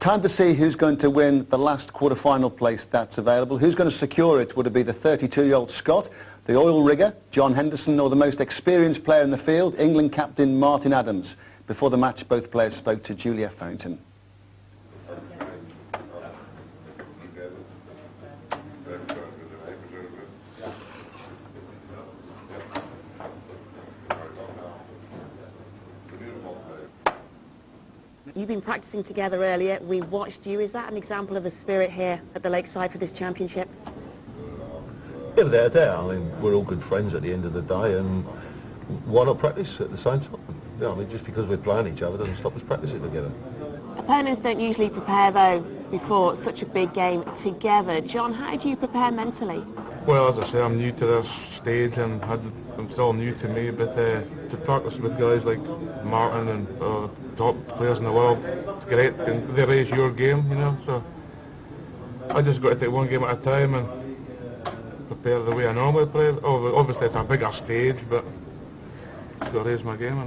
Time to see who's going to win the last quarter-final place that's available. Who's going to secure it? Would it be the 32-year-old Scot, the oil rigger, John Henderson, or the most experienced player in the field, England captain Martin Adams? Before the match, both players spoke to Julia Fountain. You've been practicing together earlier. We watched you. Is that an example of the spirit here at the Lakeside for this championship? Yeah, without a doubt. I mean, we're all good friends at the end of the day, and why not practice at the same time? You know, I mean, just because we're playing each other doesn't stop us practicing together. Opponents don't usually prepare, though, before such a big game together. John, how do you prepare mentally? Well, as I say, I'm new to this stage, and it's all new to me, but to practice with guys like Martin and top players in the world, it's great, and they raise your game, you know, so I just got to take one game at a time and prepare the way I normally play. Obviously it's a bigger stage, but I've got to raise my game.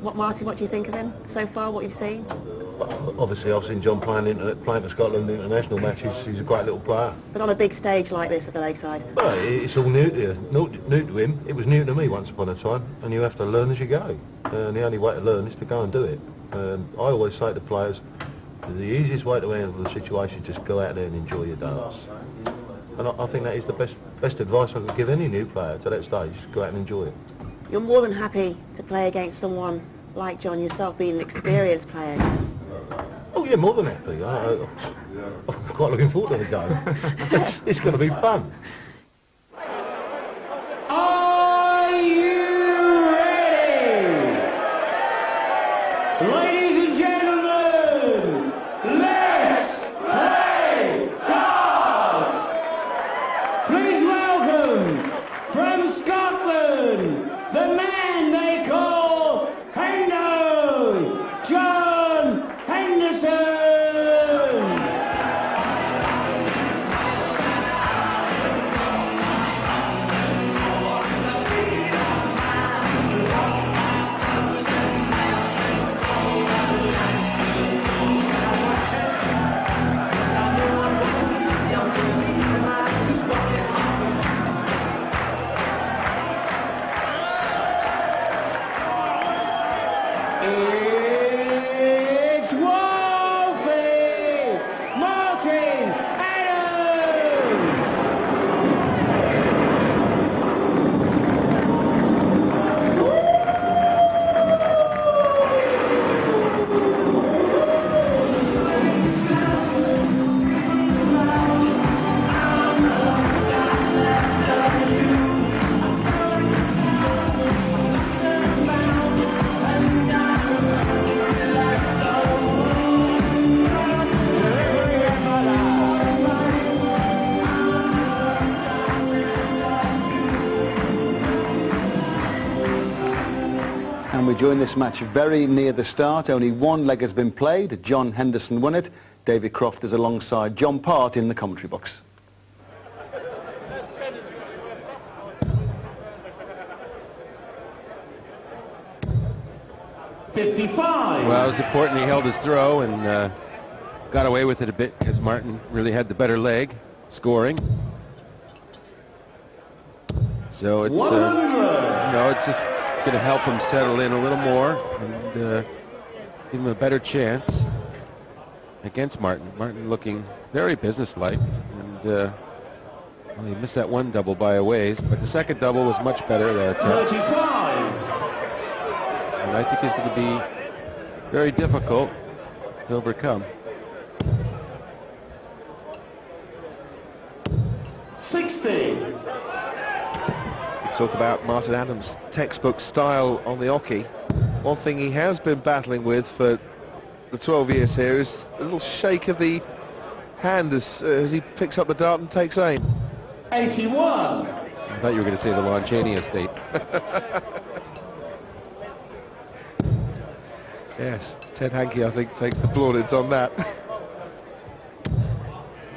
Martin, what do you think of him so far, what you've seen? Obviously I've seen John playing for Scotland in international matches. He's a great little player. But on a big stage like this at the Lakeside? Well, it's all new to you, new to him. It was new to me once upon a time, and you have to learn as you go. And the only way to learn is to go and do it. I always say to players, the easiest way to handle the situation is just go out there and enjoy your dance. And I think that is the best advice I could give any new player to that stage. Just go out and enjoy it. You're more than happy to play against someone like John, yourself being an experienced player. Oh yeah, more than happy. I'm quite looking forward to the game. It's going to be fun. Are you ready? Ladies and gentlemen, let's play cards! Please welcome, from Scotland, the man they call Hendo, John Henderson! It's Wolfie! Martin Adams! And we join this match very near the start. Only one leg has been played. John Henderson won it. David Croft is alongside John Part in the commentary box. Well, it was important he held his throw and got away with it a bit because Martin really had the better leg, scoring. So it's it's just going to help him settle in a little more and give him a better chance against Martin. Martin looking very businesslike, and well, he missed that one double by a ways, but the second double was much better. And I think it's going to be very difficult to overcome. 60. Talk about Martin Adams' textbook style on the hockey. One thing he has been battling with for the 12 years here is a little shake of the hand as he picks up the dart and takes aim. 81. I thought you were going to say the Lon Chaney estate. Yes, Ted Hankey, I think, takes the plaudits on that.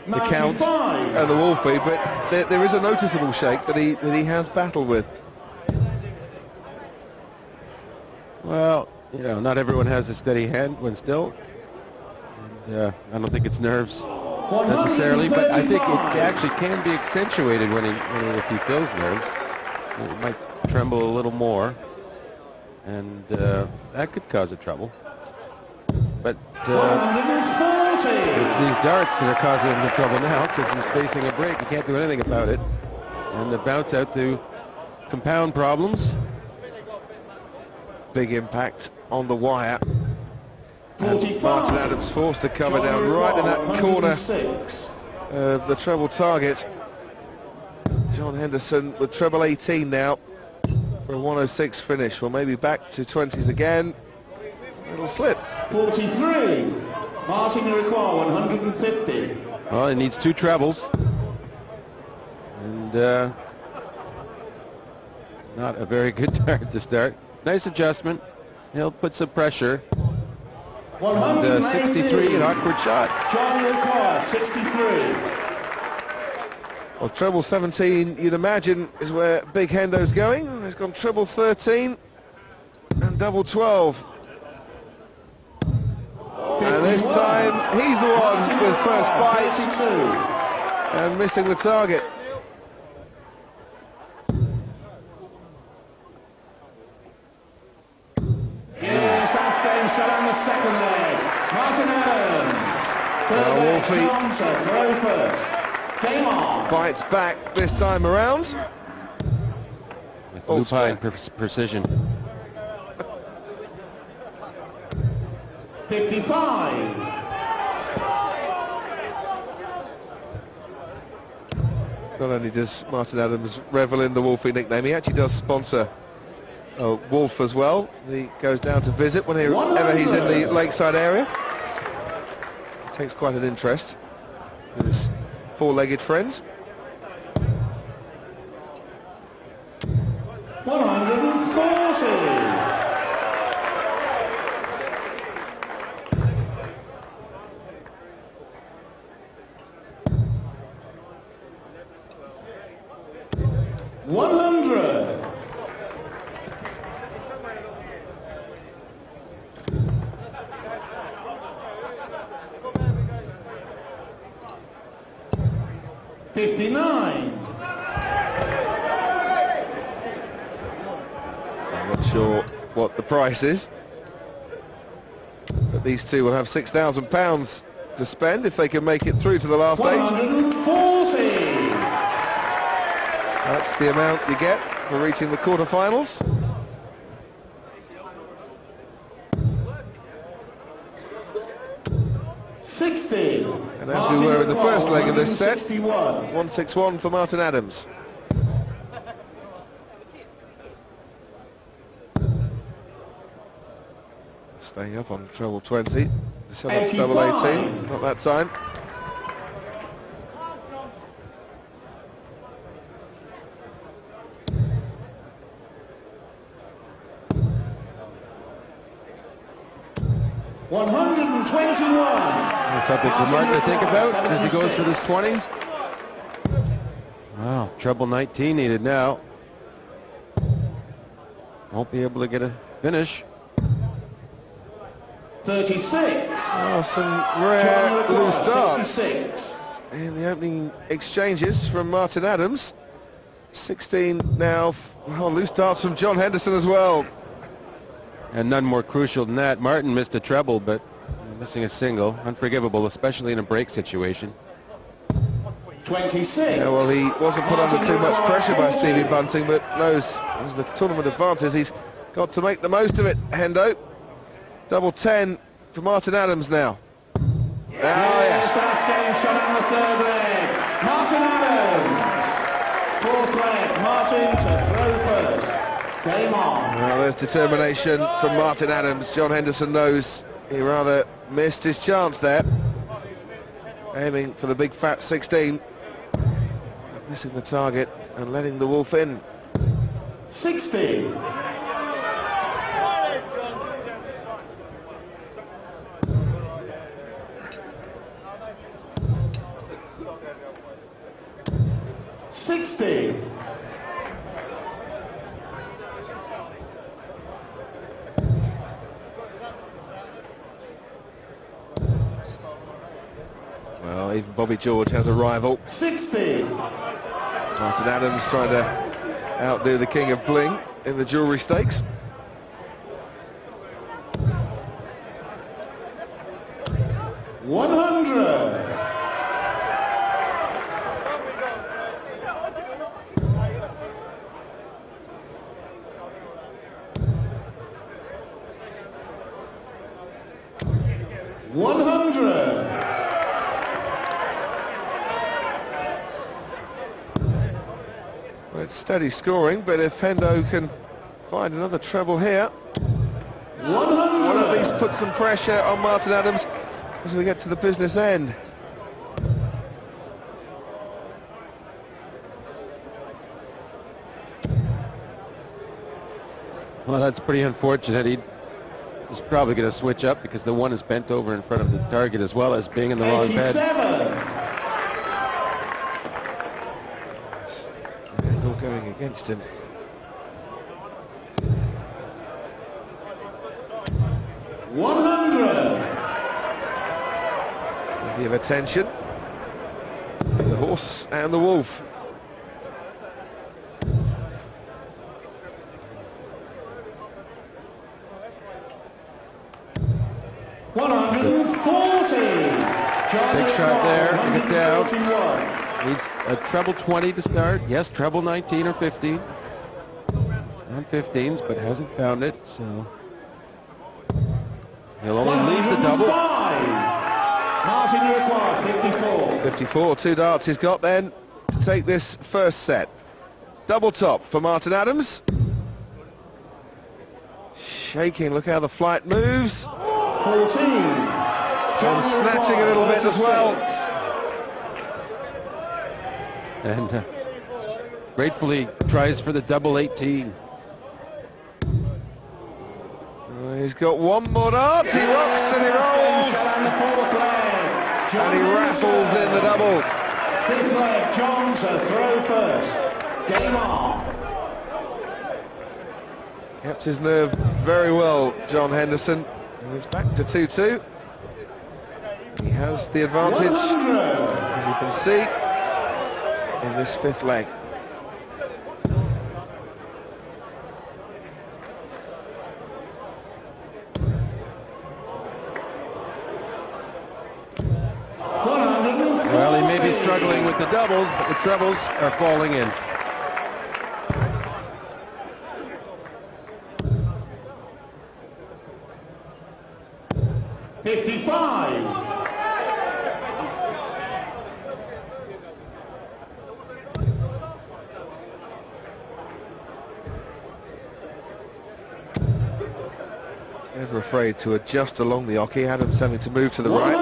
The count and the Wolfie, but there is a noticeable shake that he has battled with. Well, you know, not everyone has a steady hand when still. Yeah, I don't think it's nerves necessarily, but I think it actually can be accentuated if he feels nerves. It might tremble a little more, and that could cause a trouble. But it's these darts that are causing him the trouble now, because he's facing a break. He can't do anything about it, and the bounce out to compound problems. Big impact on the wire. And Martin Adams forced to cover down right in that corner of the treble target. John Henderson with treble 18 now for a 106 finish. Well, maybe back to 20s again. Little slip. 43. Martin require 150. Well, he needs 2 trebles. And not a very good dart to start. Nice adjustment. He'll put some pressure. And 63, an awkward shot. John require 63. Well, treble 17, you'd imagine, is where Big Hendo's going. He's gone treble 13 and double 12. And this time, he's the one with first bite and missing the target. Yes, that's game shot on the second leg. Martin Adams. Third leg, John to throw first. Game on. Bites back this time around. With lupine precision. 55. Not only does Martin Adams revel in the Wolfie nickname, he actually does sponsor Wolf as well. He goes down to visit whenever he's in the lakeside area. He takes quite an interest in his 4-legged friends. 140. $59. I'm not sure what the price is, but these two will have £6,000 to spend if they can make it through to the last 140. That's the amount you get for reaching the quarterfinals. And as we were in the first leg of this set, 161 for Martin Adams. Staying up on treble 20. Double 18, not that time. Something for Martin to think about as he goes for this 20. Wow, treble 19 needed now. Won't be able to get a finish. 36. Oh, some rare loose darts in the opening exchanges from Martin Adams. 16 now. Well, loose darts from John Henderson as well. And none more crucial than that. Martin missed a treble, but missing a single. Unforgivable, especially in a break situation. 26. Yeah, well, he wasn't put under too much pressure by Stevie Bunting, but knows as the tournament advances, he's got to make the most of it, Hendo. Double 10 for Martin Adams now. Yes, that's game shot on the third leg. Martin Adams. Fourth leg, Martin to throw first. Game on. Well, there's determination from Martin Adams. John Henderson knows he rather missed his chance there. Aiming for the big fat 16. Missing the target and letting the Wolf in. 60. even Bobby George has a rival. 60. Martin Adams trying to outdo the King of Bling in the jewellery stakes. $100. Well, it's steady scoring, but if Hendo can find another treble here, 100. will at least put some pressure on Martin Adams as we get to the business end. Well, that's pretty unfortunate. He's probably going to switch up because the one is bent over in front of the target as well as being in the wrong bed. 87. And all going against him. Plenty of attention. The horse and the wolf. Big shot there to get down. Needs a treble 20 to start. Yes, treble 19 or 15. It's on 15s, but hasn't found it, so he'll only leave the double. Martin required 54. 54, 2 darts he's got then to take this first set. Double top for Martin Adams. Shaking, look how the flight moves. 14. And snatching a little bit as well. And gratefully tries for the double 18. He's got one more dart. He rocks and he rolls. And he raffles in the double. Fifth leg, John to throw first. Game on. Kept his nerve very well, John Henderson. And he's back to 2-2. He has the advantage, as you can see, in this fifth leg. Well, he may be struggling with the doubles, but the trebles are falling in. Never afraid to adjust along the hockey. Adams having to move to the right.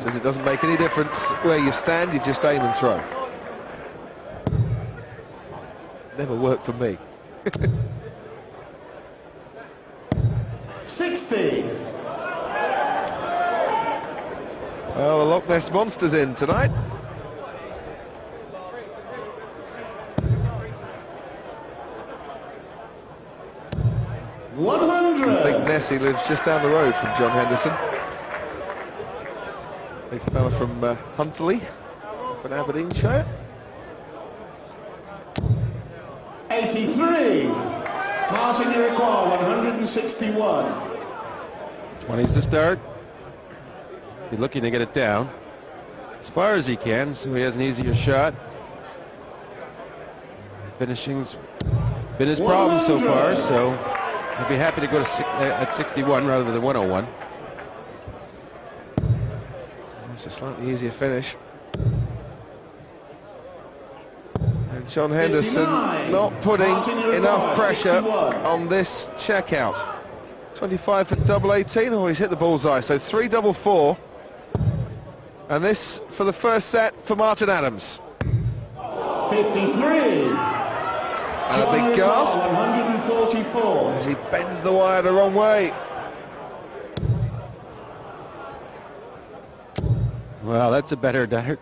Says it doesn't make any difference where you stand, you just aim and throw. Never worked for me. 60. Well, the Loch Ness Monster's in tonight. I think Nessie lives just down the road from John Henderson. Big fella from Huntley, from Aberdeenshire. 83. Martin Iroquois, 161. 20s to start. He's looking to get it down as far as he can, so he has an easier shot. Finishing's been his problem so far, so I'd be happy to go to at 61 rather than 101. It's a slightly easier finish. And John Henderson 59. not putting enough pressure 61. on this checkout. 25 for double 18. Oh, he's hit the bullseye. So 3 double 4. And this for the first set for Martin Adams. 53. And a big gasp 144. as he bends the wire the wrong way. Well, that's a better dart.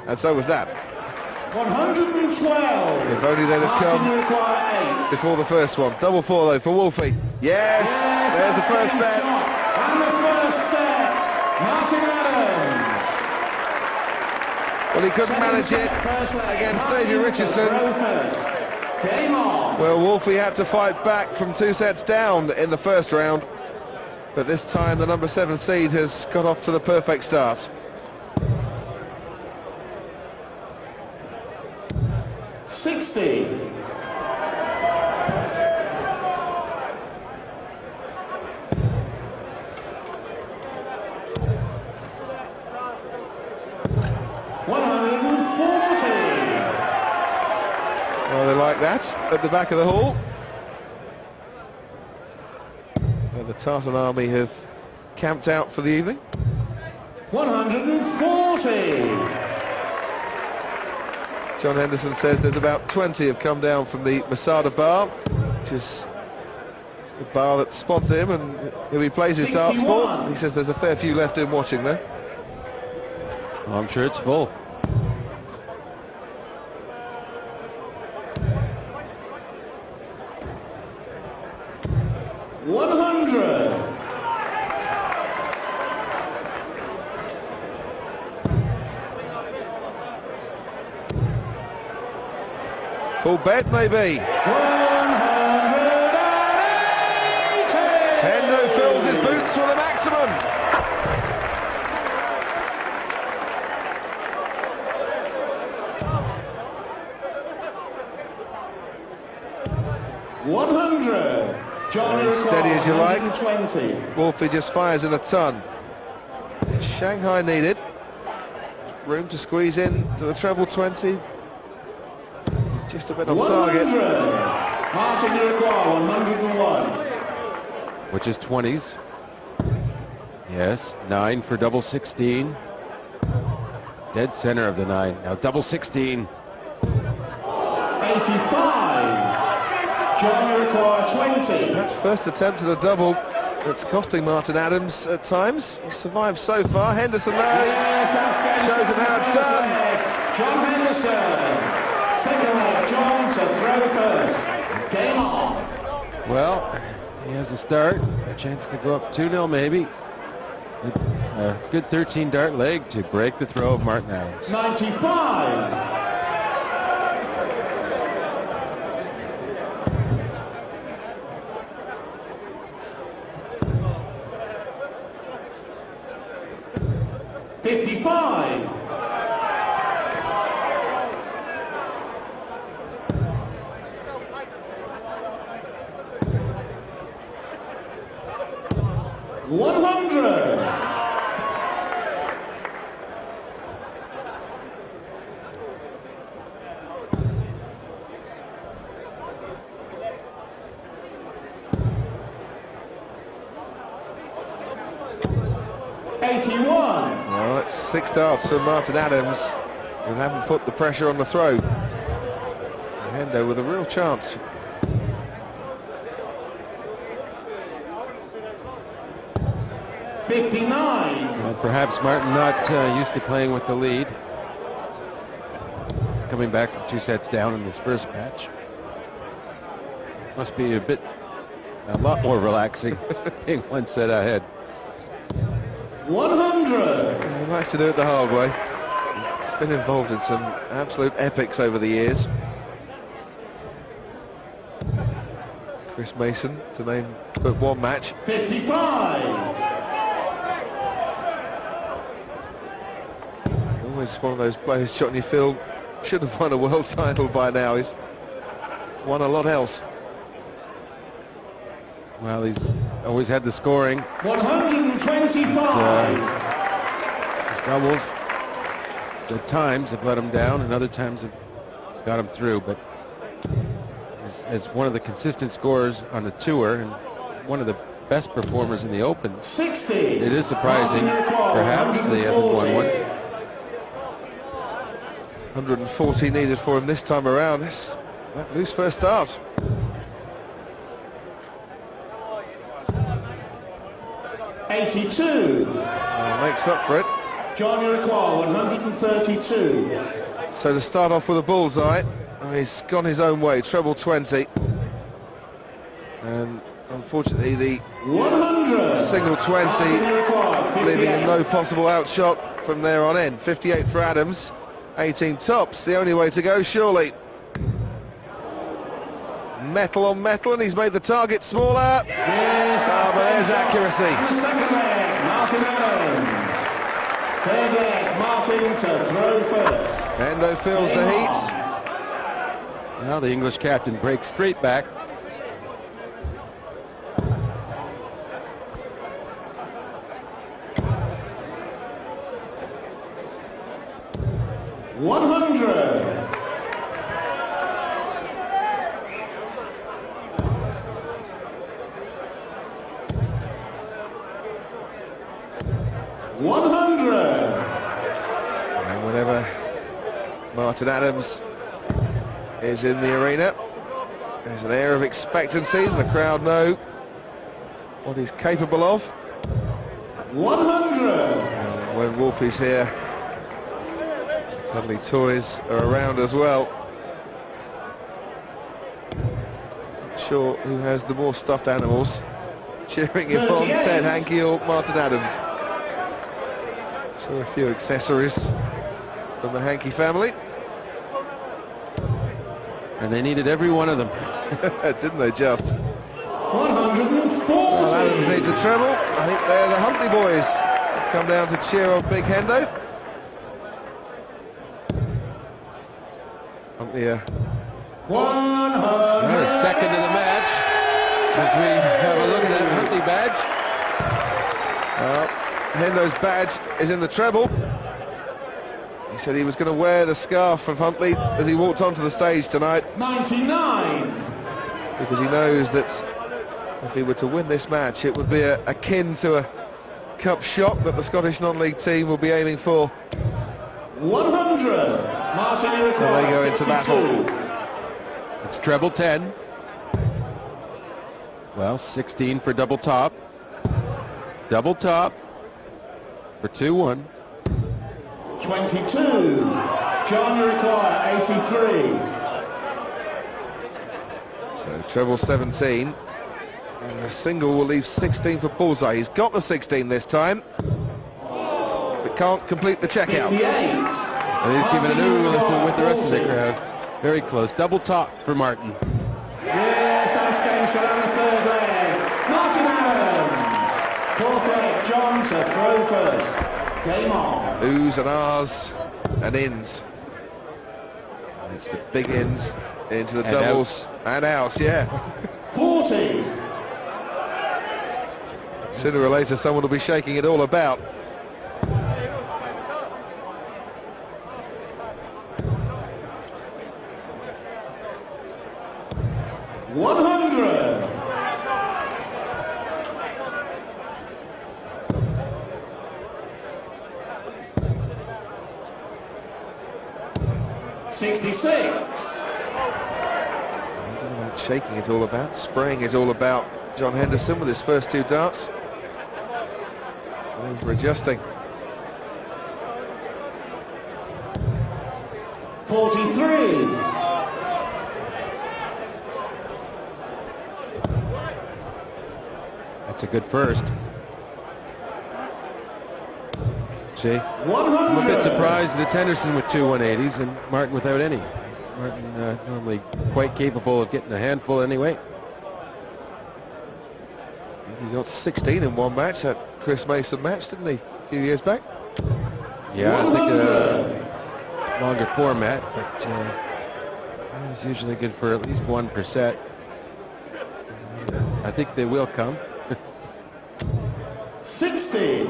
And so was that. 112. If only they'd have Martin come Iroquois, 8. before the first one. Double 4 though for Wolfie. Yes, there's the first set. And the first set. Martin But he couldn't manage it against David Richardson. Game on. Well, Wolfie had to fight back from 2 sets down in the first round. But this time the number 7 seed has got off to the perfect start. Well, they like that at the back of the hall. And the Tartan Army have camped out for the evening. 140. John Henderson says there's about 20 have come down from the Masada bar, which is the bar that spots him and who he plays his darts for. He says there's a fair few left in watching there. Well, I'm sure it's full. Full bet, maybe. Hendo fills his boots for the maximum. Steady as you like. Wolfie just fires in a ton. Shanghai needed. Room to squeeze in to the treble 20. Just a bit on target. Martin, you require 101. Which is 20s. Yes, 9 for double 16. Dead center of the 9. Now double 16. 85. John, you require 20. That's first attempt at a double that's costing Martin Adams at times. He's survived so far. Henderson though shows him how it's done. John Henderson. Second leg, John to throw first. Game on. Well, he has a start. A chance to go up 2-0 maybe. A good 13 dart leg to break the throw of Martin Adams. 95. Well, it's 6 darts for Martin Adams, who haven't put the pressure on the throw. Hendo with a real chance. Well, perhaps Martin not used to playing with the lead. Coming back from 2 sets down in this first match. Must be a lot more relaxing being 1 set ahead. 100. He likes to do it the hard way. He's been involved in some absolute epics over the years. Chris Mason, to name but one match. 55. Always one of those players, John, you feel should have won a world title by now. He's won a lot else. Well, he's always had the scoring. 125. His doubles at times have let him down and other times have got him through, but as one of the consistent scorers on the tour and one of the best performers in the Open, 60. It is surprising perhaps they haven't won one. 140 needed for him this time around. That loose first start. Makes up for it. John, you require 132. So to start off with a bullseye, he's gone his own way, treble 20. And unfortunately the 100. single 20 leaving him no possible outshot from there on in. 58 for Adams. 18 tops, the only way to go, surely. Metal on metal, and he's made the target smaller. But there's accuracy. And the second leg, Martin Adams. Third leg, Martin to throw first. Hendo feels the heat. Now the English captain breaks straight back. And whenever Martin Adams is in the arena, there's an air of expectancy, and the crowd know what he's capable of. 100. And when Wolfie's here, lovely toys are around as well. Not sure who has the more stuffed animals cheering him on, Ted Hankey or Martin Adams. So a few accessories from the Hankey family. And they needed every one of them. Didn't they just? 140. Well, Adams needs a treble. I think they're the Huntley boys come down to cheer on Big Hendo. Huntley, 100. Another second in the match as we have a look at that Huntley badge. well, Hendo's badge is in the treble. He said he was going to wear the scarf of Huntley as he walked onto the stage tonight, 99. because he knows that if he were to win this match, it would be akin to a cup shot that the Scottish non-league team will be aiming for. 100. Martin So they go into battle. It's treble 10. Well, 16 for double top. Double top for 2-1. 22. John Uruguay, 83. So treble 17. And the single will leave 16 for bullseye. He's got the 16 this time, but can't complete the checkout. 58. And he's giving an ooh with the rest of the crowd. Very close. Double top for Martin. Yes, that's game shot on the third leg. Martin Adams. Fourth leg, John to throw first. Game on. Oohs and ahs and ins. And it's the big ins into the And doubles and outs, yeah. 40. Sooner or later someone will be shaking it all about. Shaking it all about, spraying it all about John Henderson with his first two darts. Over adjusting. 43. That's a good first. See? 100. I'm a bit surprised that it's Henderson with two 180s and Martin without any. Martin normally quite capable of getting a handful anyway. He got 16 in one match, that Chris Mason match, didn't he, a few years back? Yeah, I think longer format, but it's usually good for at least one per set. I think they will come. 60. The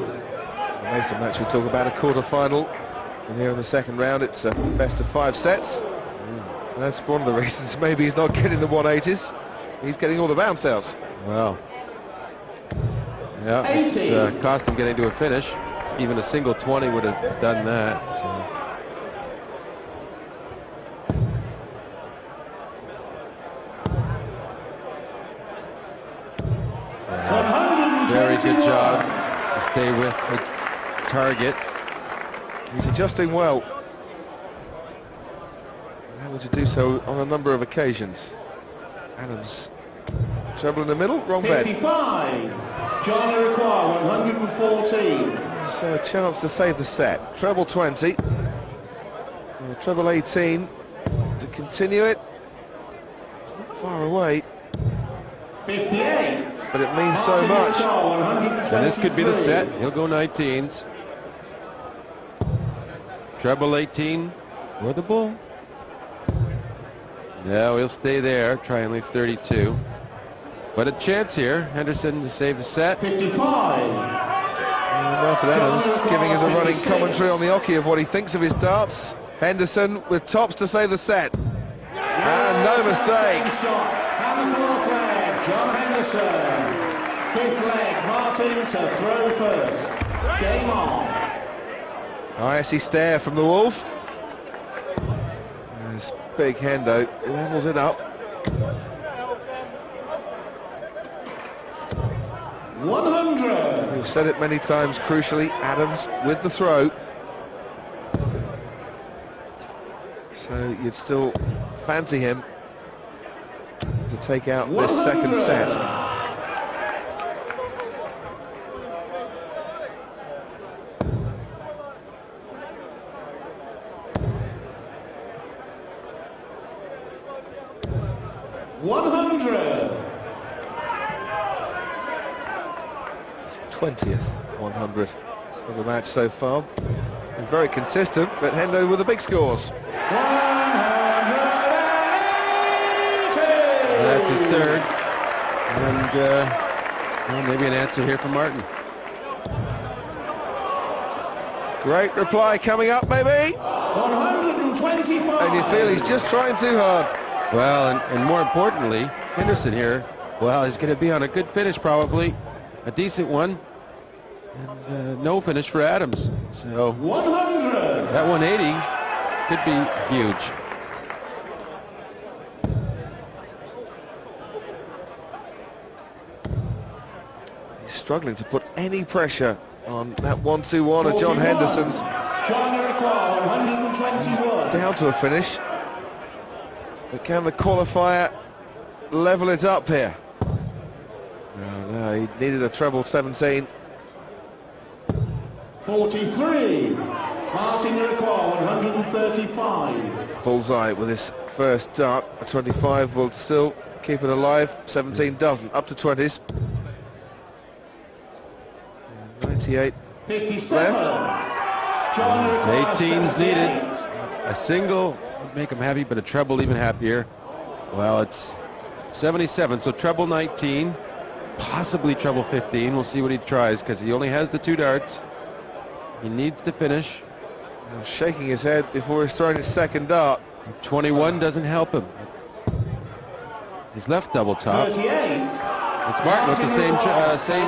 Mason match, we talk about a quarter-final, and here in the second round it's a best of 5 sets. And that's one of the reasons maybe he's not getting the 180s. He's getting all the bounce outs. Well, yeah, it's cost him getting to a finish. Even a single 20 would have done that. So. Very good job to stay with the target. He's adjusting well. Able to do so on a number of occasions. Adams, treble in the middle, wrong bed. 55. John Uruguay, 114. So a chance to save the set. Treble 20. treble 18 to continue it. Far away. 58. But it means so much. And this could be the set. He'll go 19s. Treble 18 for the bull. No, he'll stay there. Try and leave 32. But a chance here. Henderson to save the set. 55. Martin Adams giving us a running commentary on the hockey of what he thinks of his darts. Henderson with tops to save the set. And no mistake. And the fourth leg, John Henderson. Fifth leg, Martin to throw first. Game on. Icy stare from the Wolf. This big Hendo levels it up. 100. We've said it many times, crucially, Adams with the throw. So you'd still fancy him to take out this second set. 100. 20th 100 of the match so far. He's very consistent, but Hendo with the big scores. That's his third. And well, maybe an answer here from Martin. Great reply coming up, maybe. 125. And you feel he's just trying too hard. Well, and more importantly, Henderson here, well, he's going to be on a good finish probably. A decent one. And no finish for Adams. So 100. that 180 could be huge. He's struggling to put any pressure on that 1-2-1 of John Henderson's. China require 121. Down to a finish. But can the qualifier level it up here? No, he needed a treble 17. 43. Martin require 135. Bullseye with his first dart. A 25 will still keep it alive. 17 doesn't. Up to 20s. 98 57. left. China require 18's needed. 78. A single would make him happy, but a treble even happier. Well, it's 77, so treble 19, possibly treble 15. We'll see what he tries because he only has the 2 darts. He needs to finish. Shaking his head before he's throwing his second dart. 21 doesn't help him. He's left double top. 38. It's Martin with the same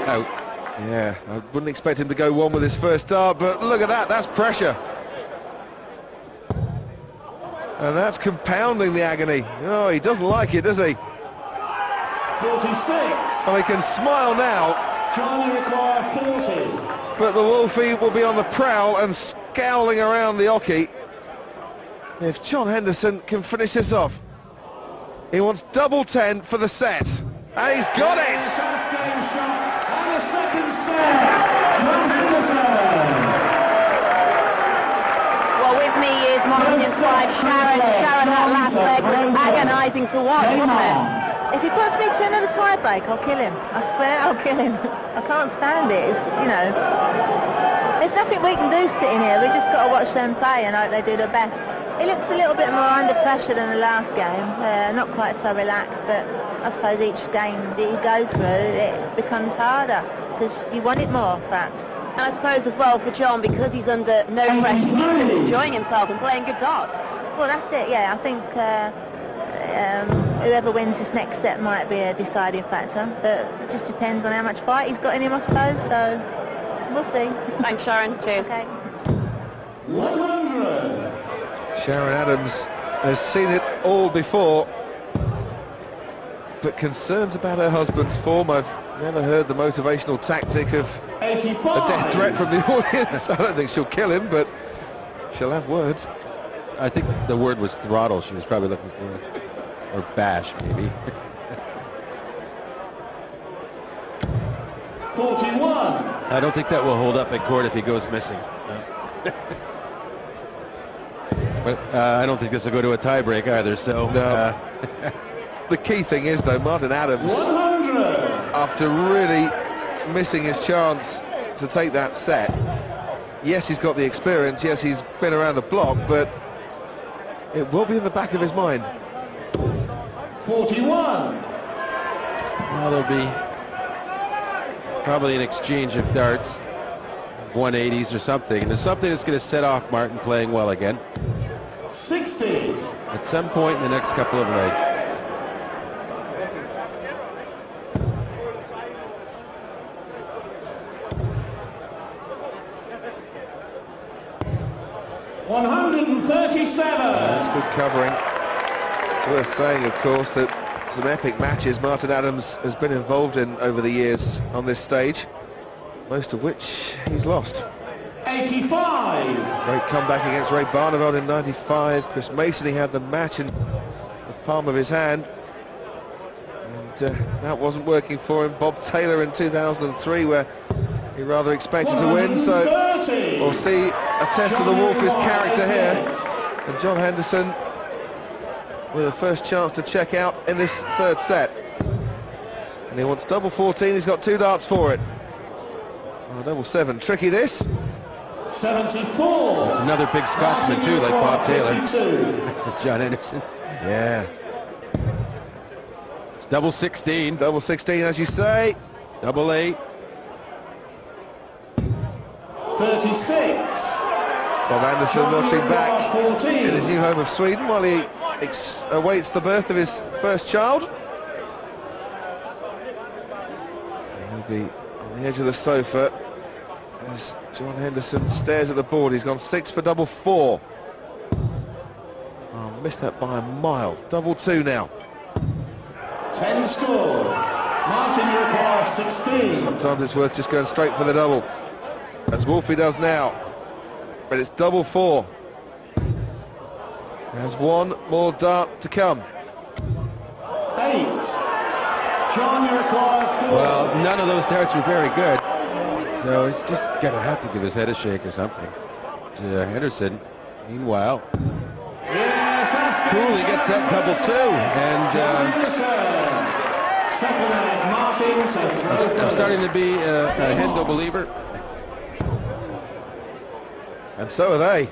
out. Yeah, I wouldn't expect him to go one with his first dart, but look at that, that's pressure. And that's compounding the agony. Oh, he doesn't like it, does he? 46. Oh, he can smile now, China require 40. but the Wolfie will be on the prowl and scowling around the hockey. If John Henderson can finish this off. He wants double 10 for the set. And he's got it! Game shot and the second set. John Henderson. Well, with me is Martin's wife, Sharon. Sharon, that last leg was agonising to watch, wasn't it? If he puts me to another tie break, I'll kill him. I swear I'll kill him. I can't stand it. It's, you know, there's nothing we can do sitting here. We just got to watch them play and hope they do their best. He looks a little bit more under pressure than the last game. Not quite so relaxed, but I suppose each game that you go through, it becomes harder because you want it more, perhaps. And I suppose as well for John, because he's under no pressure, he's just enjoying himself and playing good darts. Well, that's it, yeah. I think whoever wins this next set might be a deciding factor, but it just depends on how much fight he's got in him, I suppose, so we'll see. Thanks, Sharon. Cheers. Okay. 100. Sharon Adams has seen it all before, but concerns about her husband's form. I've never heard the motivational tactic of 85. a death threat from the audience. I don't think she'll kill him, but she'll have words. I think the word was throttle she was probably looking for. Or bash, maybe. 41. I don't think that will hold up at court if he goes missing. But I don't think this will go to a tiebreak either, so... No. The key thing is, though, Martin Adams, 100. after really missing his chance to take that set, yes, he's got the experience, yes, he's been around the block, but it will be in the back of his mind. 41. Well, there'll be probably an exchange of darts, 180s or something, and there's something that's going to set off Martin playing well again 60. at some point in the next couple of legs. That's good covering. It's worth saying, of course, that some epic matches Martin Adams has been involved in over the years on this stage, most of which he's lost. 85. Great comeback against Ray Barneveld in 95. Chris Mason, he had the match in the palm of his hand, and that wasn't working for him. Bob Taylor in 2003, where he rather expected to win, so we'll see a test of the Wolf's character here. And John Henderson with a first chance to check out in this third set. And he wants double 14, he's got 2 darts for it. Oh, double 7, tricky this. 74. That's another big Scotsman too, like Bob Taylor. John Henderson. Yeah. It's double 16. Double 16, as you say. Double 8. 36. Bob Anderson watching back in his new home of Sweden while he awaits the birth of his first child. He'll be on the edge of the sofa as John Henderson stares at the board. He's gone 6 for double 4. Oh, missed that by a mile. Double 2 now. 10 score. Martin requires 16. Sometimes it's worth just going straight for the double, as Wolfie does now. But it's double 4. There's one more dart to come. 8. John, you require 4. Well, none of those darts were very good, so he's just going to have to give his head a shake or something. To Henderson, meanwhile, Cooley gets that double 2, and I'm starting to be a Hendo believer. And so are they.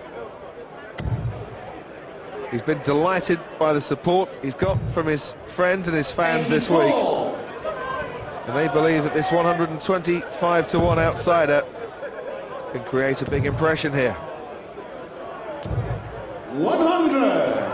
He's been delighted by the support he's got from his friends and his fans this week. And they believe that this 125-1 outsider can create a big impression here. 100.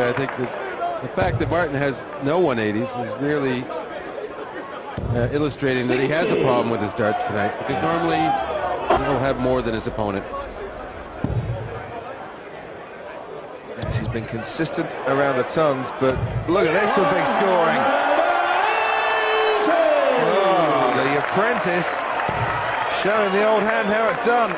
I think the fact that Martin has no 180s is really illustrating that he has a problem with his darts tonight, because normally he'll have more than his opponent. Yes, he's been consistent around the tons, but look at this, some big scoring. Oh, the apprentice showing the old hand how it's done.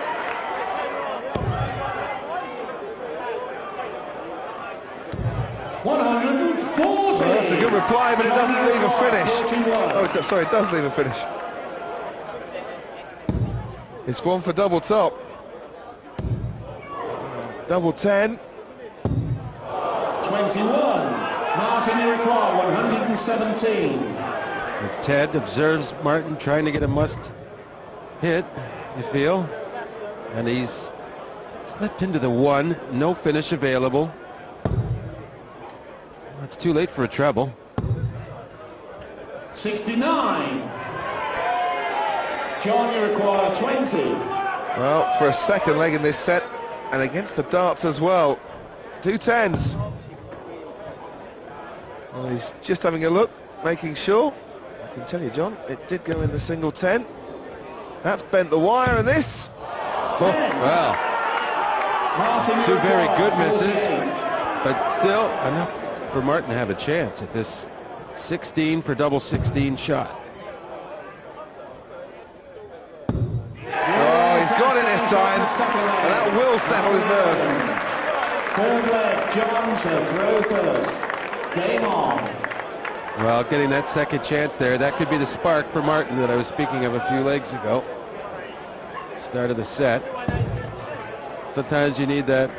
Well, that's a good reply, but it doesn't leave a finish. Oh, sorry, it does leave a finish. It's one for double top. Double 10. 21. Martin, you require 117. As Ted observes Martin trying to get a must hit, you feel, and he's slipped into the 1, no finish available. It's too late for a treble. 69. John, you require 20. Well, for a second leg in this set, and against the darts as well. 2 10s. Well, he's just having a look, making sure. I can tell you, John, it did go in the single 10. That's bent the wire, and this... Well, two very good misses, but still enough for Martin to have a chance at this 16 per double 16 shot. Oh, he's got it this time, and that will settle his nerves. Third leg, John to throw first. Game on. Well, getting that second chance there, that could be the spark for Martin that I was speaking of a few legs ago. Start of the set. Sometimes you need that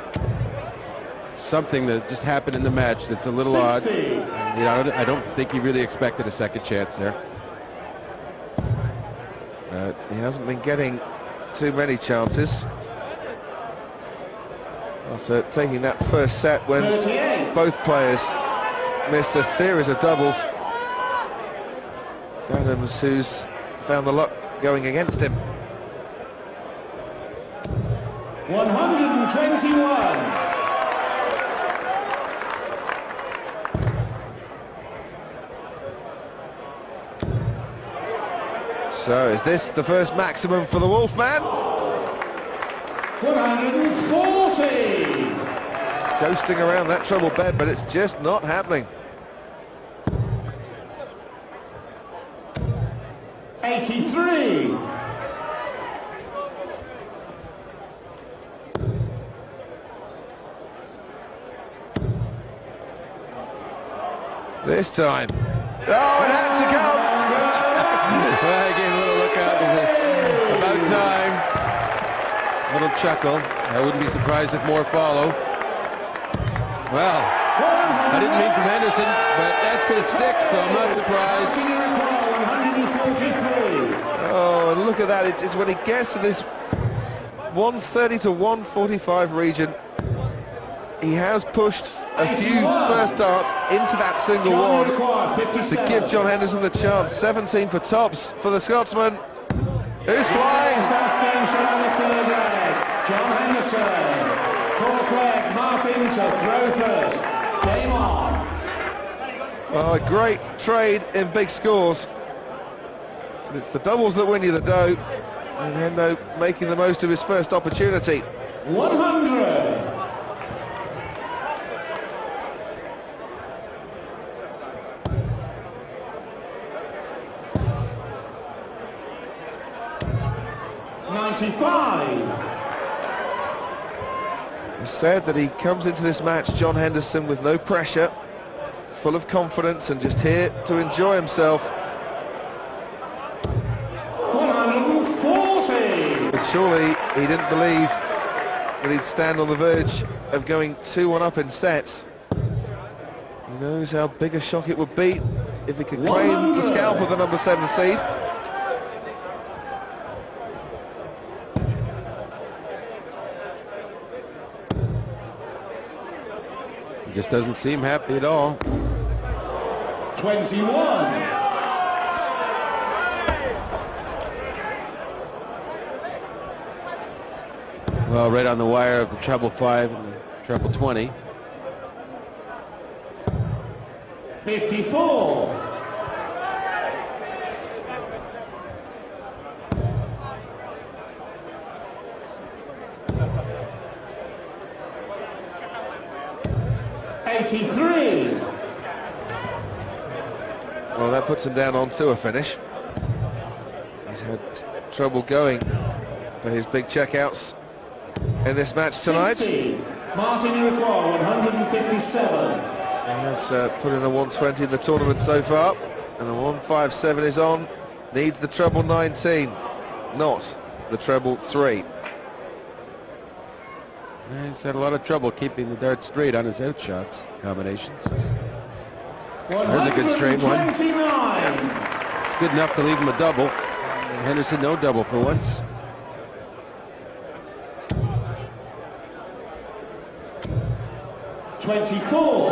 something that just happened in the match that's a little odd. I don't think he really expected a second chance there. He hasn't been getting too many chances after taking that first set when both players missed a series of doubles. Adams, who's found the luck going against him. 121. So is this the first maximum for the Wolfman? 140. Ghosting around that treble bed, but it's just not happening. 83. This time. Oh, it had to come. Well, I gave a little look out. About time. A little chuckle. I wouldn't be surprised if more follow. Well, I didn't mean from Henderson, but that's his sixth, so I'm not surprised. Oh, and look at that. It's when he gets to this 130 to 145 region, he has pushed a few first darts into that single one to give John Henderson the chance. 17 for tops for the Scotsman, who's flying. John Henderson, fourth leg, Martin to throw first. Game on. Oh, a great trade in big scores. It's the doubles that win you the dough, and Hendo making the most of his first opportunity. 100. He said that he comes into this match, John Henderson, with no pressure, full of confidence and just here to enjoy himself. 140. But surely he didn't believe that he'd stand on the verge of going 2-1 up in sets. He knows how big a shock it would be if he could claim the scalp of the number 7 seed. He just doesn't seem happy at all. 21. Well, right on the wire of the treble 5 and the treble 20. 54. Well, that puts him down onto a finish. He's had trouble going for his big checkouts in this match tonight. 60. Martin Iroquois, 157. He has put in a 120 in the tournament so far, and the 157 is on. Needs the treble 19, not the treble 3. He's had a lot of trouble keeping the dart straight on his outshots combinations. There's a good straight one. It's good enough to leave him a double. Henderson no double for once. Well, still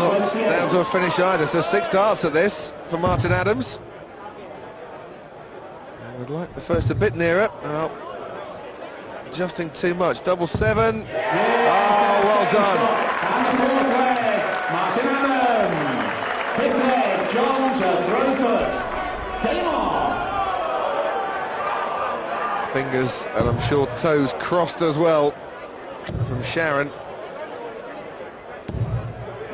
not down to a finish either, so 6 darts at this for Martin Adams. I would like the first a bit nearer. Oh, adjusting too much. Double 7. Oh, well done. Martin Adams. Fifth leg, John to throw first. Game on. fingers and I'm sure toes crossed as well from Sharon.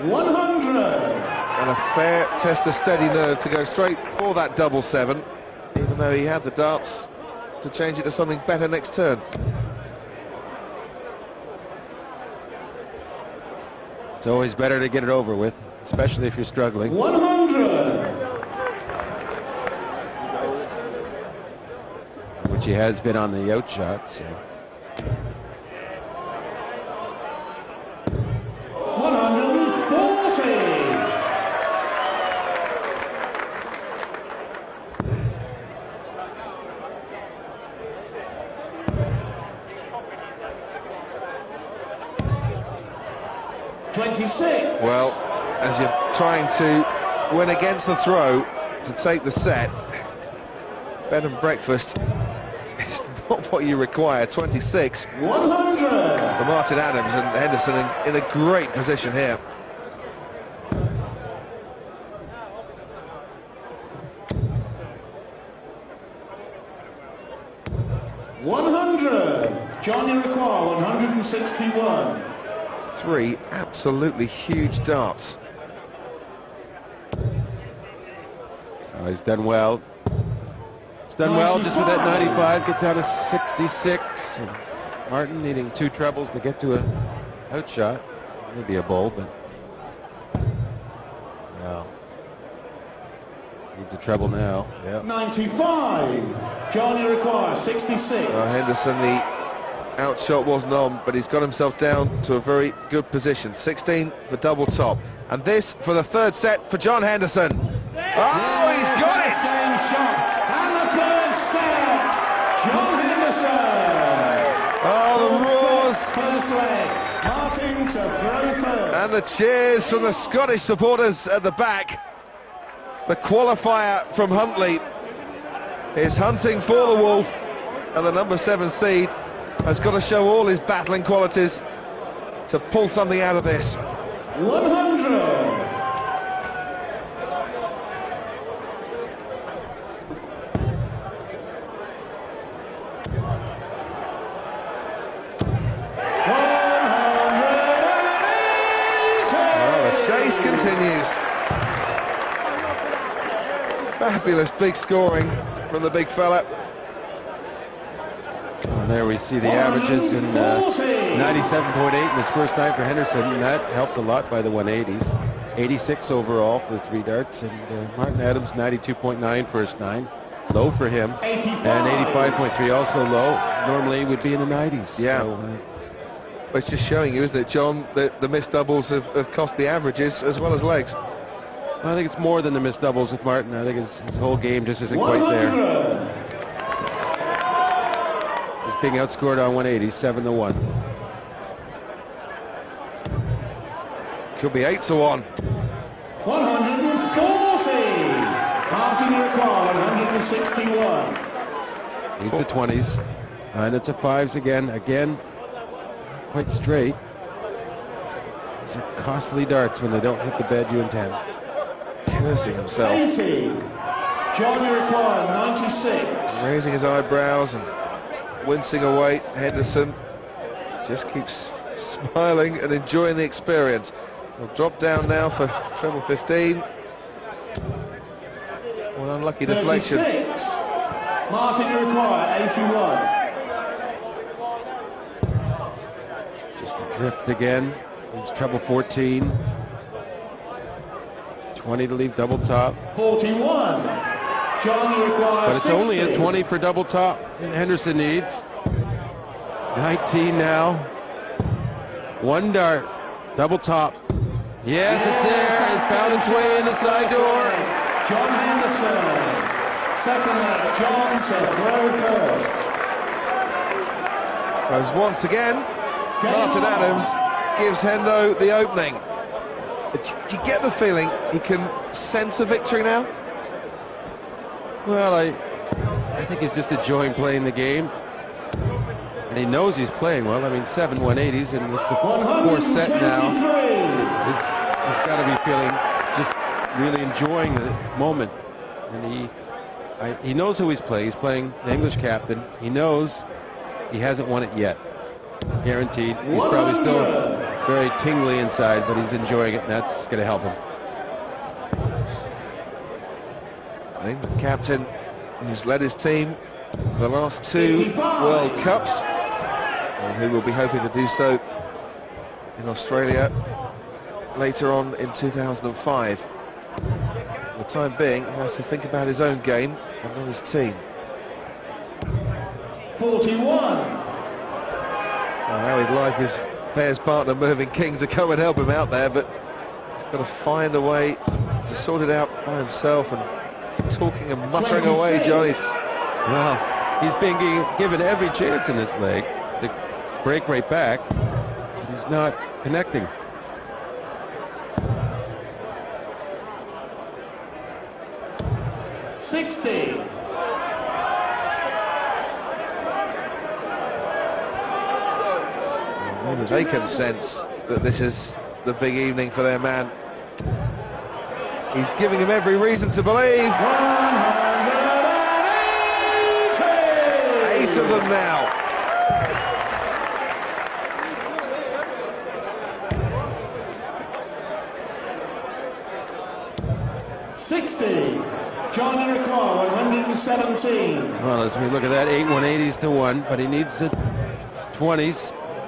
100. And a fair test of steady nerve to go straight for that double 7, even though he had the darts to change it to something better next turn. It's always better to get it over with, especially if you're struggling. 100. Which he has been on the outshot, so. 140. 26. Well, as you're trying to win against the throw to take the set, bed and breakfast is not what you require. 26 100. for Martin Adams, and Henderson in a great position here. John, you require 161. 3 absolutely huge darts. Oh, he's done well. He's done well just with that 95, get down to 66. And Martin needing 2 trebles to get to a outshot. Maybe a bowl, but no. Needs a treble now. Yep. 95. John, you require 66. Henderson, the outshot wasn't on, but he's got himself down to a very good position. 16 for double top. And this for the third set for John Henderson. Oh, he's got it! Same shot. And the third set. John Henderson. Oh, the roars. First leg. Martin to throw first. And the cheers from the Scottish supporters at the back. The qualifier from Huntley is hunting for the wolf, and the number 7 seed has got to show all his battling qualities to pull something out of this. 100. Well, the chase continues. Fabulous big scoring from the big fella. And there we see the averages in 97.8 in his first nine for Henderson, and that helped a lot by the 180s. 86 overall for the 3 darts, and Martin Adams 92.9 first 9, low for him, and 85.3 also low. Normally would be in the 90s. Yeah. So, But it's just showing you, isn't it, John, that the missed doubles have cost the averages as well as legs. I think it's more than the missed doubles with Martin. I think his whole game just isn't quite there. He's being outscored on 180, 7-1. Could be 8-1. 140. Martin required 161. Needs the 20s, and it's a 5s again. Again, quite straight. These are costly darts when they don't hit the bed you intend. Cursing himself. 80. John required 96. Raising his eyebrows and wincing away. Henderson just keeps smiling and enjoying the experience. He'll drop down now for treble 15. One unlucky deflection. 36. Martin required 81. Just a drift again. It's treble 14. 20 to leave double top. 41. John required But it's only a 60. 20 for double top Henderson needs. 19 now. 1 dart. Double top. Yes, it's there. It's found its way in the side door. John Henderson. Second leg, John to throw first. As once again, Martin Adams gives Hendo the opening. Do you get the feeling he can sense a victory now? Well, I think he's just enjoying playing the game. And he knows he's playing well. I mean, 7 180s, and it's the 4th set now. He's got to be feeling just really enjoying the moment. And he knows who he's playing. He's playing the English captain. He knows He hasn't won it yet. Guaranteed. He's probably still very tingly inside, but he's enjoying it, and that's going to help him. I think the captain who's led his team for the last 2 World Cups, and who will be hoping to do so in Australia later on in 2005. For the time being, he has to think about his own game and not his team. 41. How he'd like his pairs partner Mervyn King to come and help him out there, but he's got to find a way to sort it out by himself, and talking and muttering away, Johnny. Well, he's being given every chance in this leg to break right back. He's not connecting. Maybe they can sense that this is the big evening for their man. He's giving him every reason to believe. 8 of them now. John Henderson, 117. Well, as we look at that, 8 180s to 1, but he needs the 20s.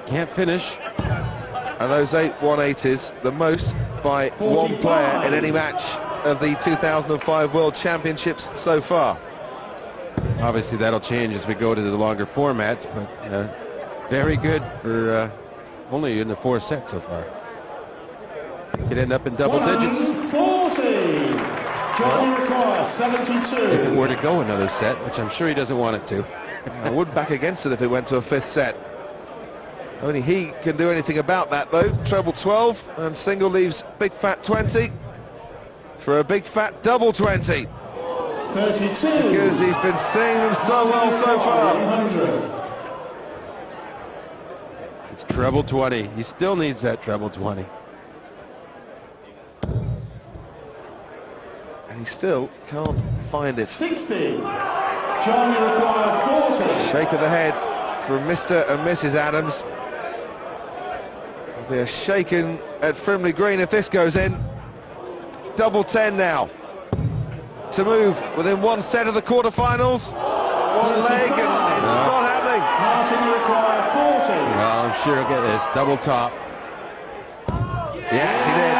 Can't finish. And those 8 180s, the most by one player in any match of the 2005 World Championships so far. Obviously, that'll change as we go to the longer formats, but very good for only in the 4 sets so far. Could end up in double digits. 140. John Henderson, 72. If it were to go another set, which I'm sure he doesn't want it to. I would back against it if it went to a 5th set. Only he can do anything about that, though. Treble 12, and single leaves big fat 20 for a big fat double 20. 32. Because he's been seeing them so well so far. 100. It's treble 20. He still needs that treble 20. And he still can't find it. 60. John Henderson, 40. Shake of the head from Mr. and Mrs. Adams. They're shaken at Frimley Green if this goes in. Double 10 now. To move within 1 set of the quarterfinals. 1 leg and it's not happening. Well, I'm sure he'll get this. Double top. Yes, he did.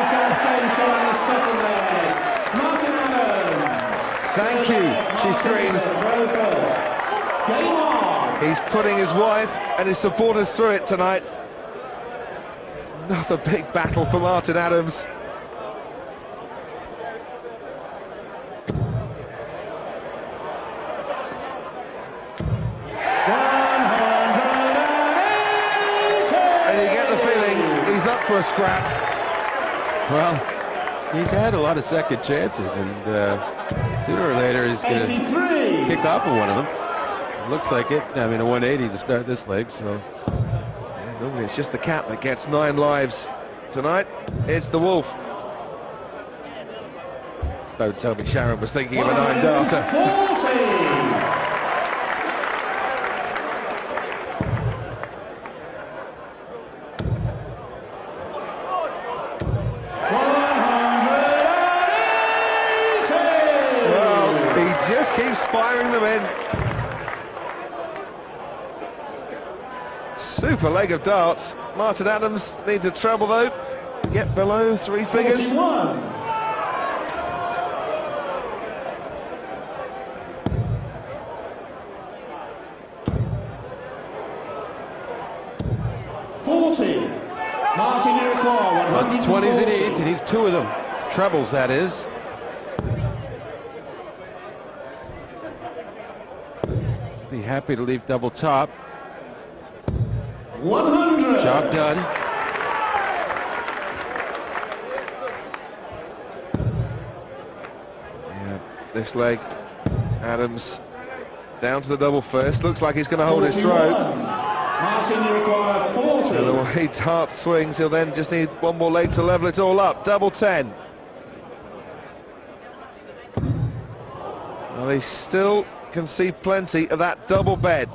Thank you, she screams. He's putting his wife and his supporters through it tonight. Another big battle for Martin Adams. And you get the feeling he's up for a scrap. Well, he's had a lot of second chances, and sooner or later he's going to kick off of one of them. It looks like it. I mean, a 180 to start this leg, so... Normally it's just the cat that gets 9 lives. Tonight, it's the wolf. Don't tell me Sharon was thinking of a 9 darter. 180. Well, he just keeps firing them in. Super leg of darts. Martin Adams needs a treble though. Get below 3 figures. 41. Martin Henderson, 20s he needs, and he's 2 of them. Trebles, that is. Be happy to leave double top. 100. Job done. Yeah, this leg, Adams down to the double first. Looks like he's going to hold his throat. Martin Henderson, 40. And the way Dart swings, he'll then just need 1 more leg to level it all up. Double 10. Well, he still can see plenty of that double bed.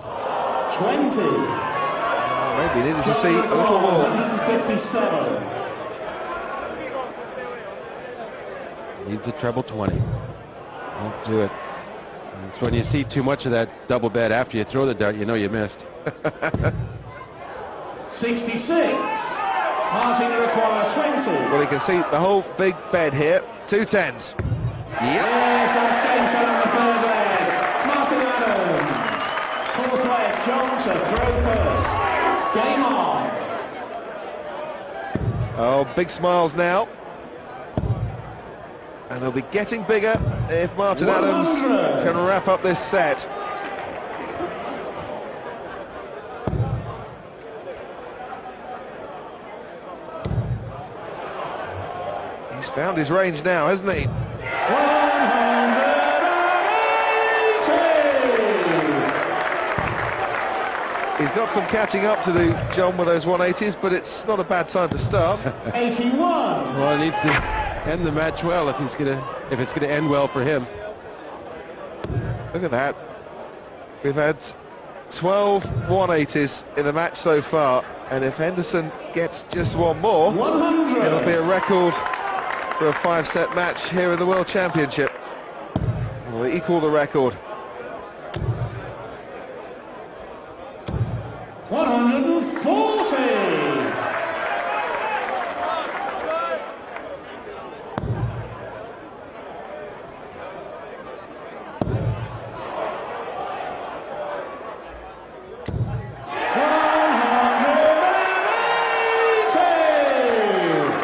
Maybe needed to see a little more. 157. Needs a treble 20. Won't do it. It's when you see too much of that double bed after you throw the dart, you know you missed. 66. Martin requires 20. Well, you can see the whole big bed here. 2 10s. Yep. Yes, that's game set on the third leg. Martin Adams. Fourth leg, Johnson, throw first. Game on. Oh, big smiles now. And they'll be getting bigger if Martin 100. Adams can wrap up this set. He's found his range now, hasn't he? 180. He's got some catching up to do, John, with those 180s, but it's not a bad time to start. 81. Well, he needs to end the match well if it's gonna end well for him. Look at that. We've had 12 180s in the match so far, and if Henderson gets just one more, 100. it'll be a record for a 5-set match here in the World Championship. We'll equal the record. 140.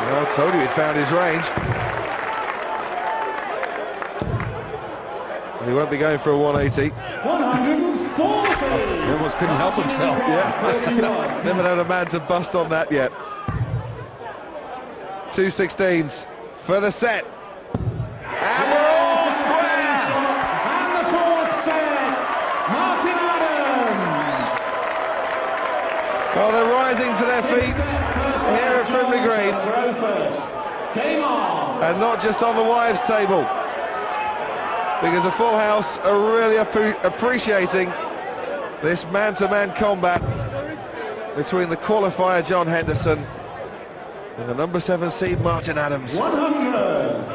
I told you he'd found his range. He won't be going for a 180. 140. He almost couldn't help himself. Yeah. Never had a man to bust on that yet. 2 16s for the set. And we're all square! And the fourth set, Martin Adams. Well, they're rising to their feet here at Frimley Green. Throw first. Game on. And not just on the wives' table, because the full house are really appreciating this man-to-man combat between the qualifier John Henderson and the number 7 seed Martin Adams. 100.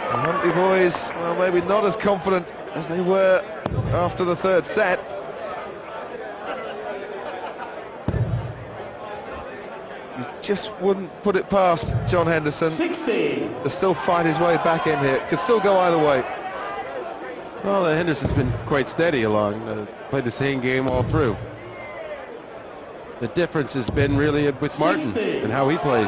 The Huntley boys, well, maybe not as confident as they were after the third set. You just wouldn't put it past John Henderson 60. to still fight his way back in here. Could still go either way. Well, Henderson's been quite steady along. Played the same game all through. The difference has been really with Martin and how he plays.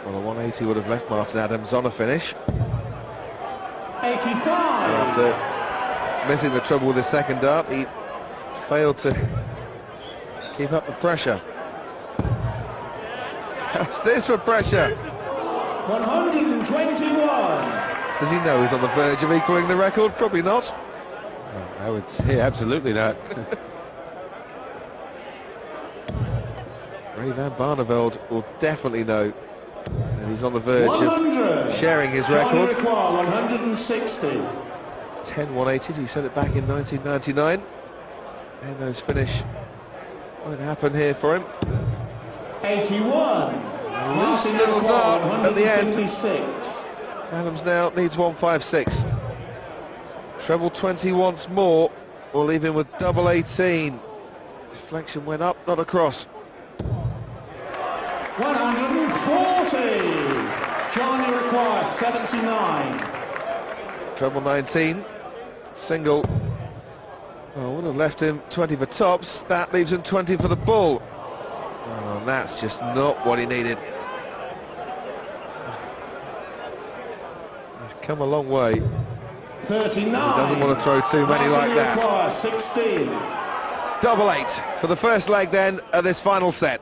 Well, a 180 would have left Martin Adams on a finish. 85. After missing the trouble with his second dart, he failed to keep up the pressure. How's this for pressure? 121. Does he know he's on the verge of equaling the record? Probably not. I would say absolutely not. Ray van Barneveld will definitely know that he's on the verge 100. of sharing his Johnny record. Require, 160. 10 180s, he said it back in 1999. And those finish won't happen here for him. 81. Martin little Require, dart at the end. 156. Adams now needs 156. Treble 20 once more will leave him with double 18. Deflection went up, not across. 140. Johnny Require, 79. Treble 19. Single. Well, would have left him 20 for tops. That leaves him 20 for the bull. Oh, and that's just not what he needed. He's come a long way. 39. He doesn't want to throw too many like that. 16. Double 8 for the first leg then of this final set.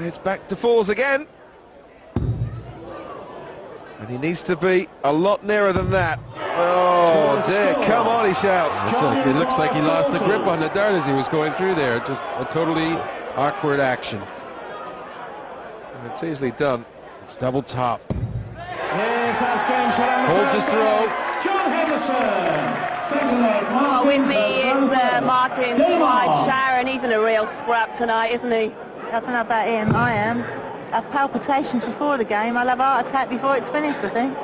It's back to fours again. And he needs to be a lot nearer than that. Oh dear, come on, he shouts. It looks like he lost the grip on the dart as he was going through there. Just a totally awkward action. And it's easily done. It's double top. Holds his throw. John Henderson. Oh, with me is Martin White Sharon. He's in a real scrap tonight, isn't he? I don't know about him. I am. I have palpitations before the game. I'll have a heart attack before it's finished, I think.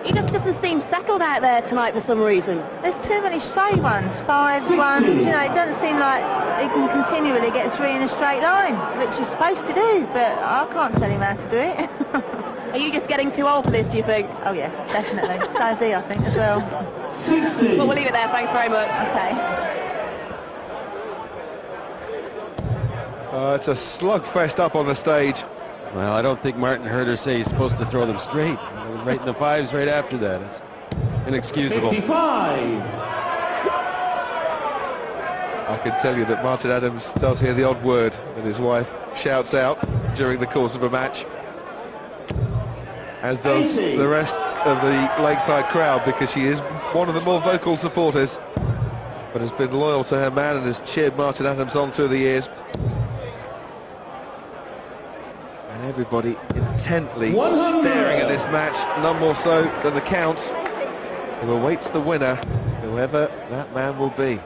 He just doesn't seem settled out there tonight for some reason. There's too many stray ones, 5 ones. You know, it doesn't seem like he can continually get 3 in a straight line, which he's supposed to do, but I can't tell him how to do it. Are you just getting too old for this, do you think? Oh yes, definitely. So is he, I think, as well. But we'll leave it there. Thanks very much. Okay. It's a slugfest up on the stage. Well, I don't think Martin heard her say he's supposed to throw them straight. He was right in the 5s right after that. It's inexcusable. 55. I can tell you that Martin Adams does hear the odd word that his wife shouts out during the course of a match, as does the rest of the Lakeside crowd, because she is one of the more vocal supporters, but has been loyal to her man and has cheered Martin Adams on through the years. And everybody intently staring at this match, none more so than the Counts, who awaits the winner, whoever that man will be.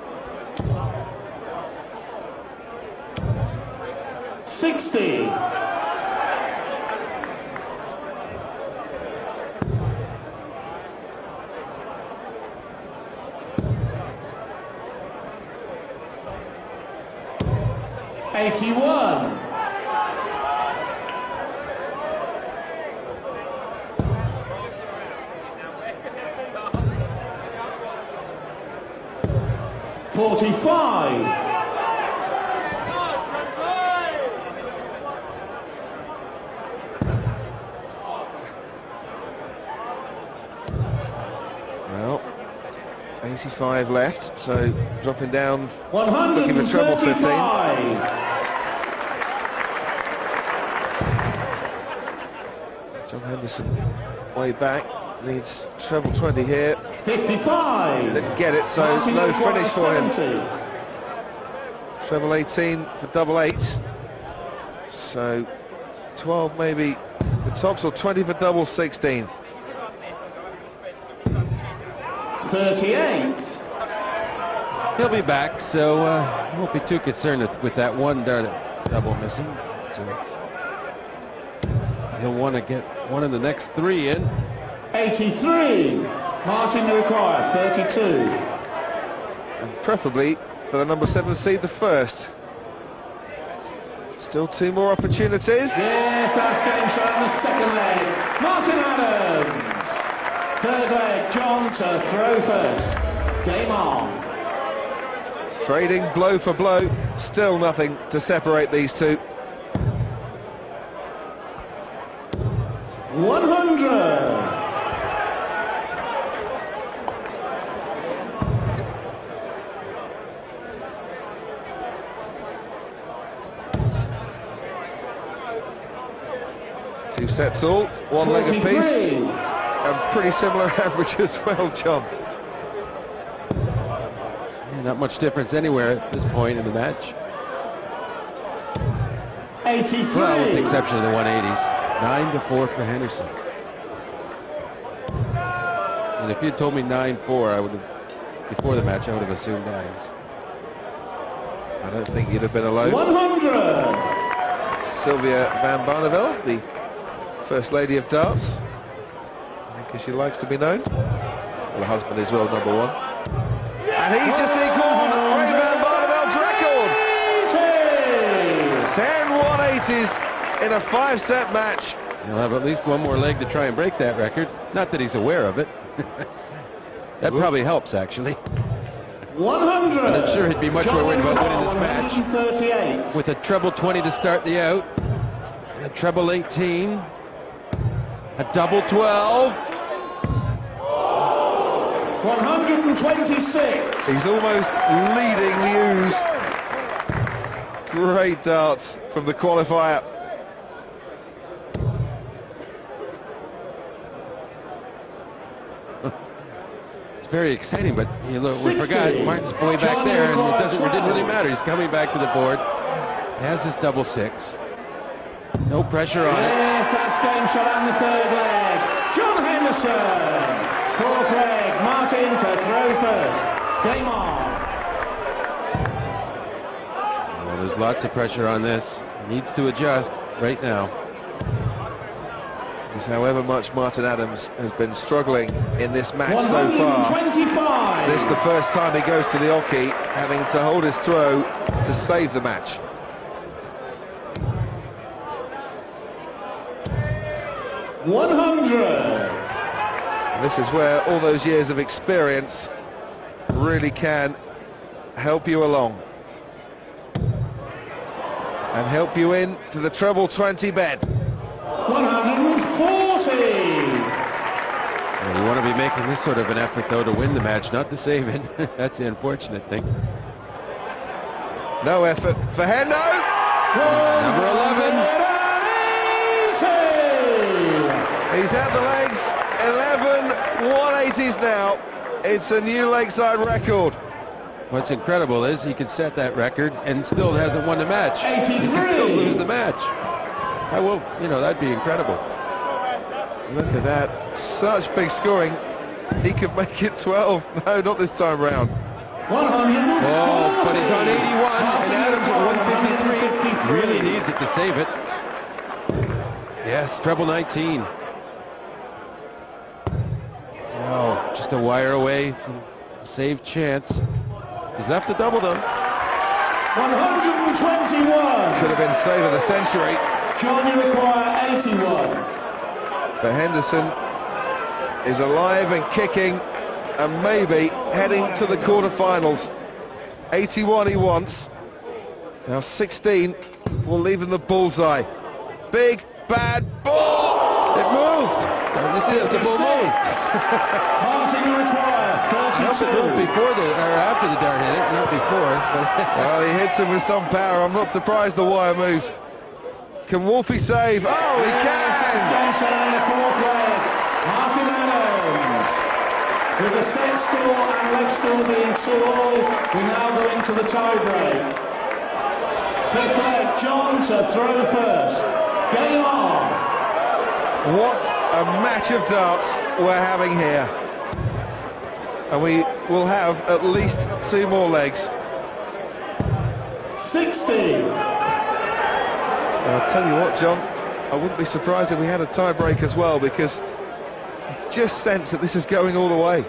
60. $81. $45. Well, 85 left, so dropping down, looking for treble 15. John Henderson way back, needs treble 20 here. 55. Didn't get it, so no finish for him. Treble 18 for double 8. So 12 maybe the tops, or 20 for double 16. 38. He'll be back, so I won't be too concerned with that one dart double missing. So he'll want to get one of the next 3 in. 83. Martin required 32. And preferably for the number 7 seed, the first. Still 2 more opportunities. Yes, that's game shot on the second leg. Martin Adams. Third leg, John to throw first. Game on. Trading blow for blow. Still nothing to separate these two. 100. Two sets all, 1 leg apiece, 43. and pretty similar average as well, John. Not much difference anywhere at this point in the match. 83. Well, with the exception of the 180s. 9-4 for Henderson. And if you told me 9-4, I would have, before the match, I would have assumed 9s. I don't think you'd have been alone. 100. Sylvia Van Barneveld, the First Lady of Darts, because she likes to be known. Well, her husband is world number 1. And he's just equalled Ray Van Barneveld's record! 10 180s in a 5-set match. He'll have at least one more leg to try and break that record. Not that he's aware of it. That probably helps, actually. 100. But I'm sure he'd be much more worried about winning this match. 138. With a treble 20 to start the out. And a treble 18. A double 12. 126. He's almost leading the ooze. Great darts from the qualifier. It's very exciting, but you know, we forgot Martin's way back there, and it didn't really matter. He's coming back to the board. He has his double 6. No pressure on it. Yes, that's game shot on the third leg. John Henderson. Fourth leg, Martin to throw first. Game on. Well, there's lots of pressure on this. He needs to adjust right now. Because however much Martin Adams has been struggling in this match so far, 125. this is the first time he goes to the oche, having to hold his throw to save the match. This is where all those years of experience really can help you along and help you in to the treble 20 bed. 140. Well, you want to be making this sort of an effort, though, to win the match, not to save it. That's the unfortunate thing. No effort for Hendo. Number 11. He's had the legs. 11 180s now. It's a new Lakeside record. What's incredible is he could set that record and still hasn't won the match. He can still lose the match. Well, you know, that'd be incredible. Look at that. Such big scoring. He could make it 12. No, not this time round. Oh, but he's on 81, and Adams at 153. Really needs it to save it. Yes, treble 19. Oh, just a wire away from a save chance. He's left to double them. 121. Could have been save of the century. Johnny require 81. But Henderson is alive and kicking and maybe heading to the quarterfinals. 81 he wants. Now 16 will leave him the bullseye. Big, bad ball! It moved! This is the ball move. Martin require 32. Before the, or after the dart hit it, not before. Well, he hits him with some power. I'm not surprised the wire moved. Can Wolfie save? Oh, he can! Martin Adams. With the set score and leg score being 2-all, we now go into the tie break. Fifth leg, John to throw first. Game on. What a match of darts we're having here. And we will have at least 2 more legs. 60. I'll tell you what, John, I wouldn't be surprised if we had a tie break as well, because you just sense that this is going all the way.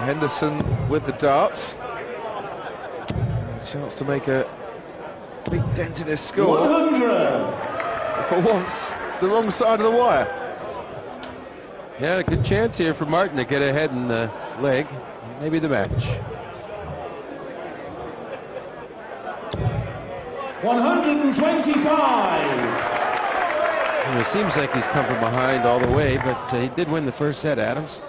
Henderson with the darts. Chance to make a big dent in his score. 100. For once, the wrong side of the wire. Yeah, a good chance here for Martin to get ahead in the leg. Maybe the match. 125. It seems like he's come from behind all the way, but he did win the first set, Adams.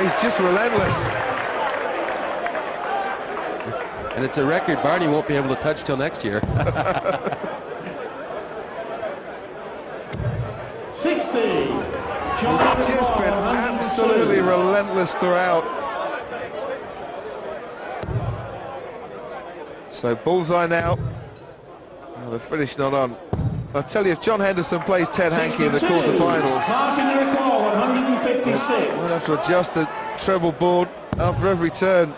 He's just relentless. And it's a record Barney won't be able to touch till next year. 60. He's just been absolutely relentless throughout. So bullseye now. Well, the finish not on. I tell you, if John Henderson plays Ted Hankey in the quarterfinals, Martin Rickle, 156. we'll have to adjust the treble board after every turn,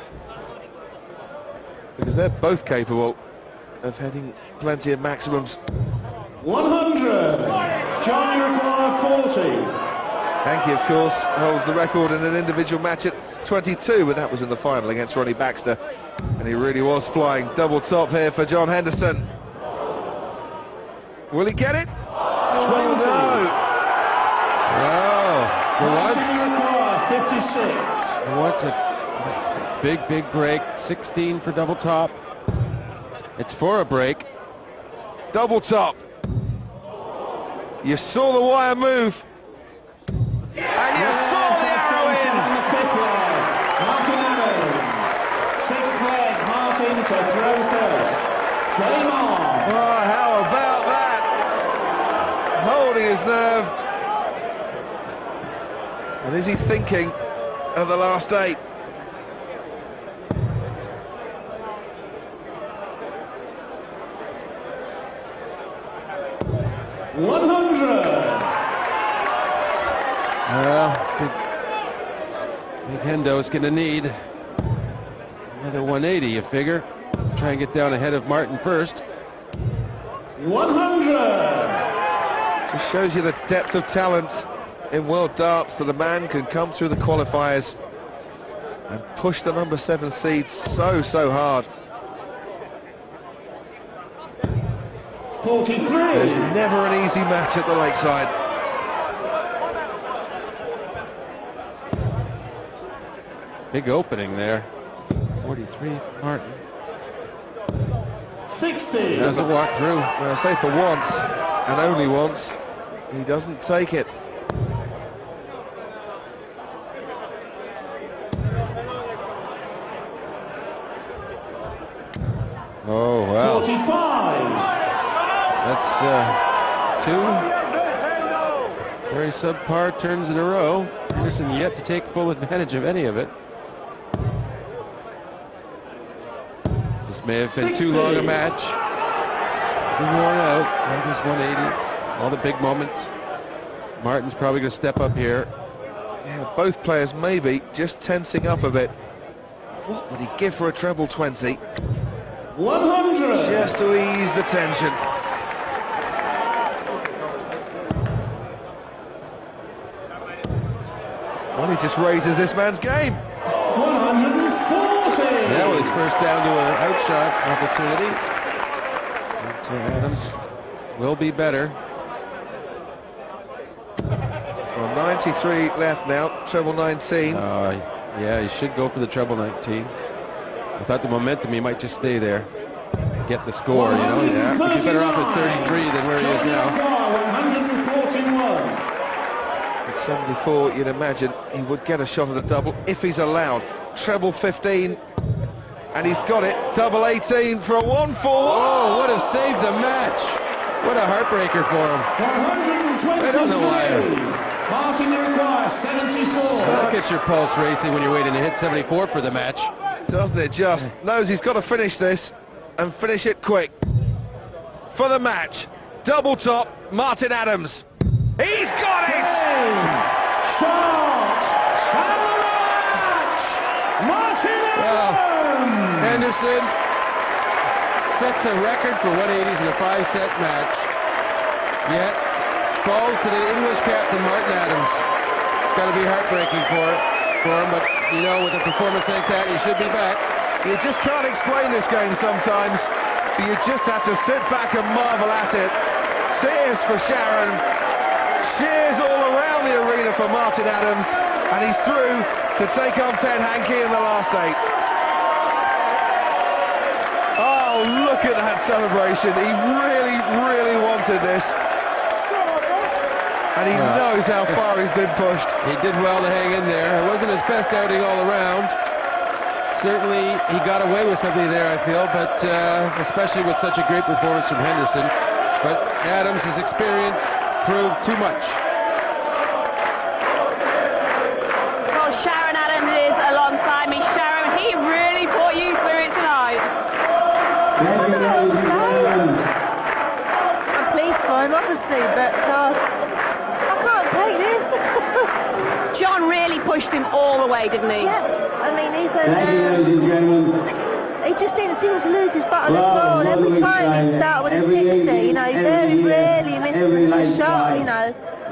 because they're both capable of hitting plenty of maximums. 100. Johnny Rickle, 40. Hankey, of course, holds the record in an individual match at 22, but that was in the final against Ronnie Baxter, and he really was flying. Double top here for John Henderson. Will he get it? Oh, no. Oh, for once. What's a big break. 16 for double top. It's for a break. Double top. You saw the wire move. And you saw the arrow in. Martin Adams. Sixth leg, Martin to throw first. Game on. Oh, how about that? Holding his nerve. And is he thinking of the last 8? Well, Big Hendo is going to need another 180, you figure. Try and get down ahead of Martin first. 100. Just shows you the depth of talent in world darts, that a man can come through the qualifiers and push the number 7 seed so hard. 43. There's never an easy match at the Lakeside. Big opening there. 43 for Martin. 60. Doesn't walk through. Well, I say for once, and only once, he doesn't take it. Oh, well. 45. That's 2 very subpar turns in a row. Henderson yet to take full advantage of any of it. This may have been too long a match. Too worn out. All these 180s, all the big moments. Martin's probably going to step up here. Yeah, both players maybe just tensing up a bit. What would he give for a treble 20? 100. Just to ease the tension. Well, he just raises this man's game. 140. Now he's first down to an outshot opportunity. Adams will be better. Well, 93 left now, treble 19. Yeah, he should go for the treble 19. Without the momentum, he might just stay there. Get the score, you know. Yeah, he'd be better off at 33 than where he is now. 141. At 74, you'd imagine he would get a shot at a double if he's allowed. Treble 15, and he's got it. Double 18 for a 1-4. Oh, what a save the match. What a heartbreaker for him. 123. I don't know why. Martin requires 74. That gets your pulse racing when you're waiting to hit 74 for the match. Doesn't it just? Knows he's got to finish this, and finish it quick. For the match, double top, Martin Adams. He's got it! Henderson sets a record for 180s in a 5-set match, yet falls to the English captain Martin Adams. It's got to be heartbreaking for him, but you know, with a performance like that, he should be back. You just can't explain this game sometimes. You just have to sit back and marvel at it. Cheers for Sharon. Cheers all around the arena for Martin Adams, and he's through to take on Ted Hankey in the last 8. Oh, look at that celebration. He really wanted this. And he knows how far he's been pushed. He did well to hang in there. It wasn't his best outing all around. Certainly he got away with something there, I feel, but especially with such a great performance from Henderson. But Adams' experience proved too much. Well, Sharon Adams is alongside me. Sharon, he really brought you through it tonight. I'm pleased for him. to, but God, I can't take this. John really pushed him all the way, didn't he? Yeah, I mean, he's a... Thank you, ladies and gentlemen. He just didn't seem to lose his button at all. And every time he started with a 60, you know, he very rarely missed a shot, you know. I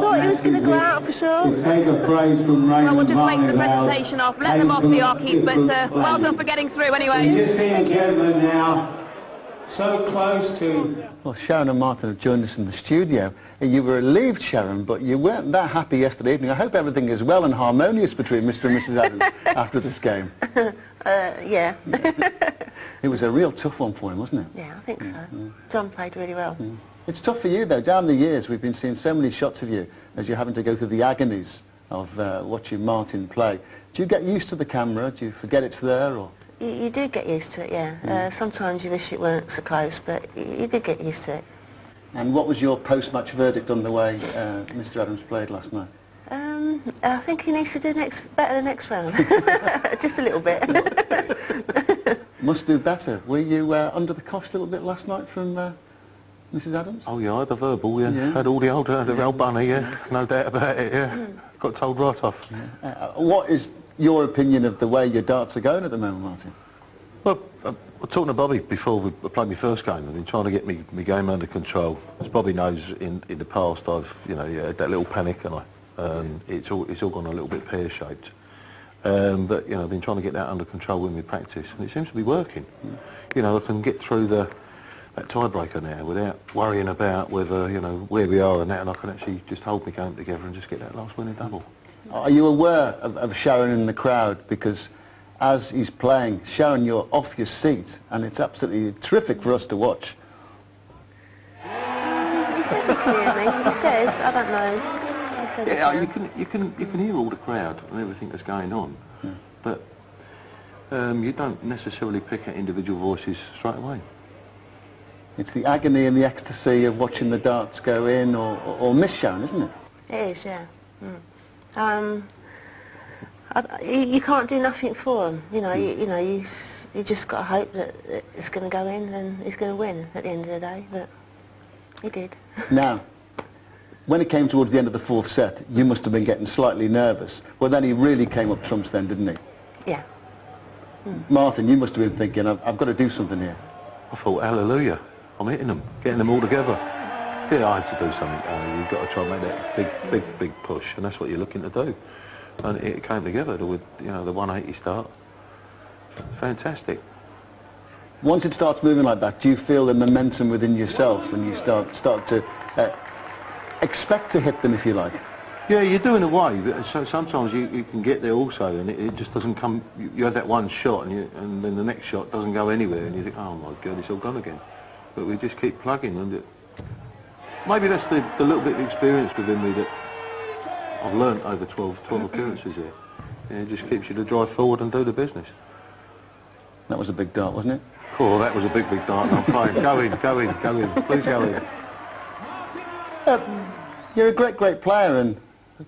thought he was going to go out for sure. Well, we'll just wait for the presentation off. Let them off the Archies, but well done for getting through anyway. Just seeing gentlemen now, so close to... Well, Sharon and Martin have joined us in the studio. You were relieved, Sharon, but you weren't that happy yesterday evening. I hope everything is well and harmonious between Mr. and Mrs. Adams after this game. Yeah. It was a real tough one for him, wasn't it? Yeah, I think so. John played really well. It's tough for you, though. Down the years, we've been seeing so many shots of you as you're having to go through the agonies of watching Martin play. Do you get used to the camera? Do you forget it's there? Or? You do get used to it, yeah. Sometimes you wish it weren't so close, but you did get used to it. And what was your post-match verdict on the way Mr. Adams played last night? I think he needs to do better the next round. Just a little bit. Must do better. Were you under the cosh a little bit last night from Mrs. Adams? Oh yeah, I had the verbal, yeah. Had all the old bunny, yeah. No doubt about it, yeah. Got told right off. What is your opinion of the way your darts are going at the moment, Martin? Well, I was talking to Bobby before we played my first game. I've been trying to get my game under control. As Bobby knows, in the past I've had that little panic and it's all gone a little bit pear-shaped. But I've been trying to get that under control with my practice, and it seems to be working. I can get through that tiebreaker now without worrying about whether where we are and that, and I can actually just hold my game together and just get that last winning double. Are you aware of Sharon in the crowd? Because as he's playing, Sharon, you're off your seat, and it's absolutely terrific for us to watch. He says, I don't know. Yeah, you can hear all the crowd and everything that's going on, but you don't necessarily pick out individual voices straight away. It's the agony and the ecstasy of watching the darts go in or miss, Sharon, isn't it? It is, yeah. You can't do nothing for him. You just got to hope that it's going to go in and he's going to win at the end of the day. But he did. Now, when it came towards the end of the fourth set, you must have been getting slightly nervous. Well, then he really came up trumps then, didn't he? Yeah. Martin, you must have been thinking, I've got to do something here. I thought, hallelujah, I'm hitting them, getting them all together. Yeah, I had to do something. You've got to try and make that big push, and that's what you're looking to do. And it came together with, the 180 start. Fantastic. Once it starts moving like that, do you feel the momentum within yourself and you start to expect to hit them, if you like? Yeah, you do in a way, but so sometimes you can get there also, and it just doesn't come. You have that one shot, and then the next shot doesn't go anywhere, and you think, oh my God, it's all gone again. But we just keep plugging, and maybe that's the little bit of experience within me that I've learnt over 12 appearances here. It just keeps you to drive forward and do the business. That was a big dart, wasn't it? Oh, that was a big dart, and I'm playing. Go in, please go in. You're a great player, and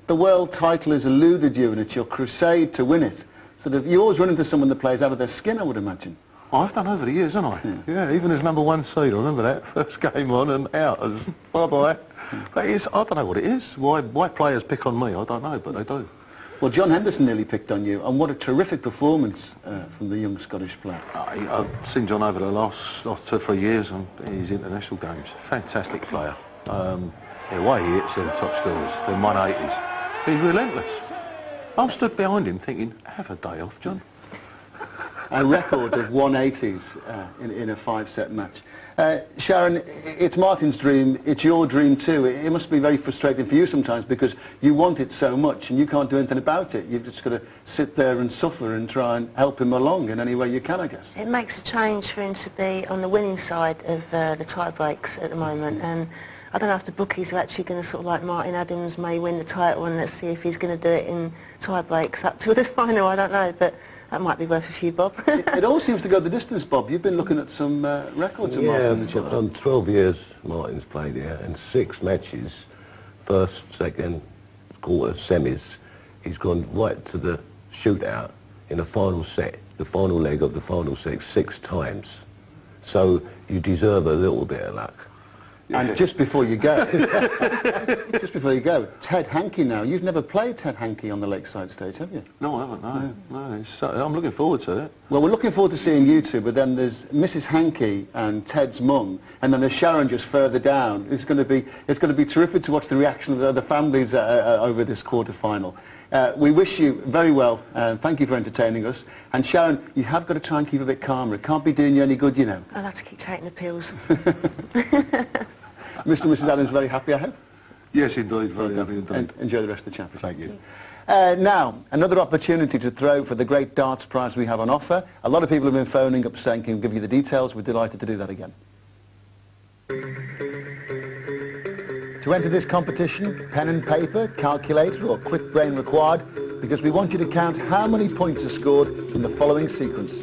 the world title has eluded you, and it's your crusade to win it. You always run into someone that plays out of their skin, I would imagine. Oh, I've done over the years, haven't I? Yeah, even as number one seed, I remember that first game on and out as bye-bye. But I don't know what it is. Why players pick on me, I don't know, but they do. Well, John Henderson nearly picked on you, and what a terrific performance from the young Scottish player. I've seen John over the last 2 or 3 years and his international games. Fantastic player. The way he hits them top scores, the 180s, he's relentless. I'm stood behind him thinking, have a day off, John. A record of 180s in a 5-set match. Sharon, it's Martin's dream, it's your dream too. It must be very frustrating for you sometimes because you want it so much and you can't do anything about it. You've just got to sit there and suffer and try and help him along in any way you can, I guess. It makes a change for him to be on the winning side of the tie breaks at the moment, and I don't know if the bookies are actually going to sort of like Martin Adams may win the title, and let's see if he's going to do it in tie breaks up to the final, I don't know, but that might be worth a few bob. It all seems to go the distance, Bob. You've been looking at some records of Martin. Yeah, I've done 12 years Martin's played here, and 6 matches, first, second, quarter, semis. He's gone right to the shootout in the final set, the final leg of the final set, 6 times. So you deserve a little bit of luck. And just before you go, Ted Hankey now. You've never played Ted Hankey on the Lakeside stage, have you? No, I haven't, no. I'm looking forward to it. Well, we're looking forward to seeing you two, but then there's Mrs. Hankey and Ted's mum, and then there's Sharon just further down. It's going to be terrific to watch the reaction of the other families over this quarter-final. We wish you very well, thank you for entertaining us. And Sharon, you have got to try and keep a bit calmer. It can't be doing you any good, you know. I'll have to keep taking the pills. Mr. and Mrs. Adams very happy, I hope? Yes, indeed, very happy indeed. And enjoy the rest of the championship. Thank you. Now, another opportunity to throw for the great darts prize we have on offer. A lot of people have been phoning up saying, can we give you the details? We're delighted to do that again. To enter this competition, pen and paper, calculator or quick brain required, because we want you to count how many points are scored in the following sequence.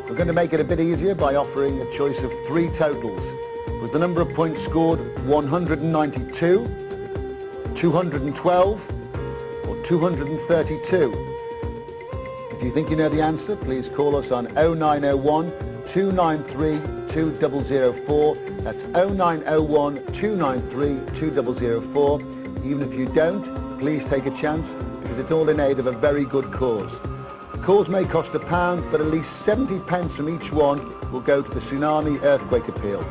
We're going to make it a bit easier by offering a choice of 3 totals, with the number of points scored 192, 212 or 232. If you think you know the answer, please call us on 0901 293 2004. That's 0901 293 2004. Even if you don't, please take a chance, because it's all in aid of a very good cause. Calls may cost £1, but at least 70 pence from each one will go to the Tsunami Earthquake Appeal.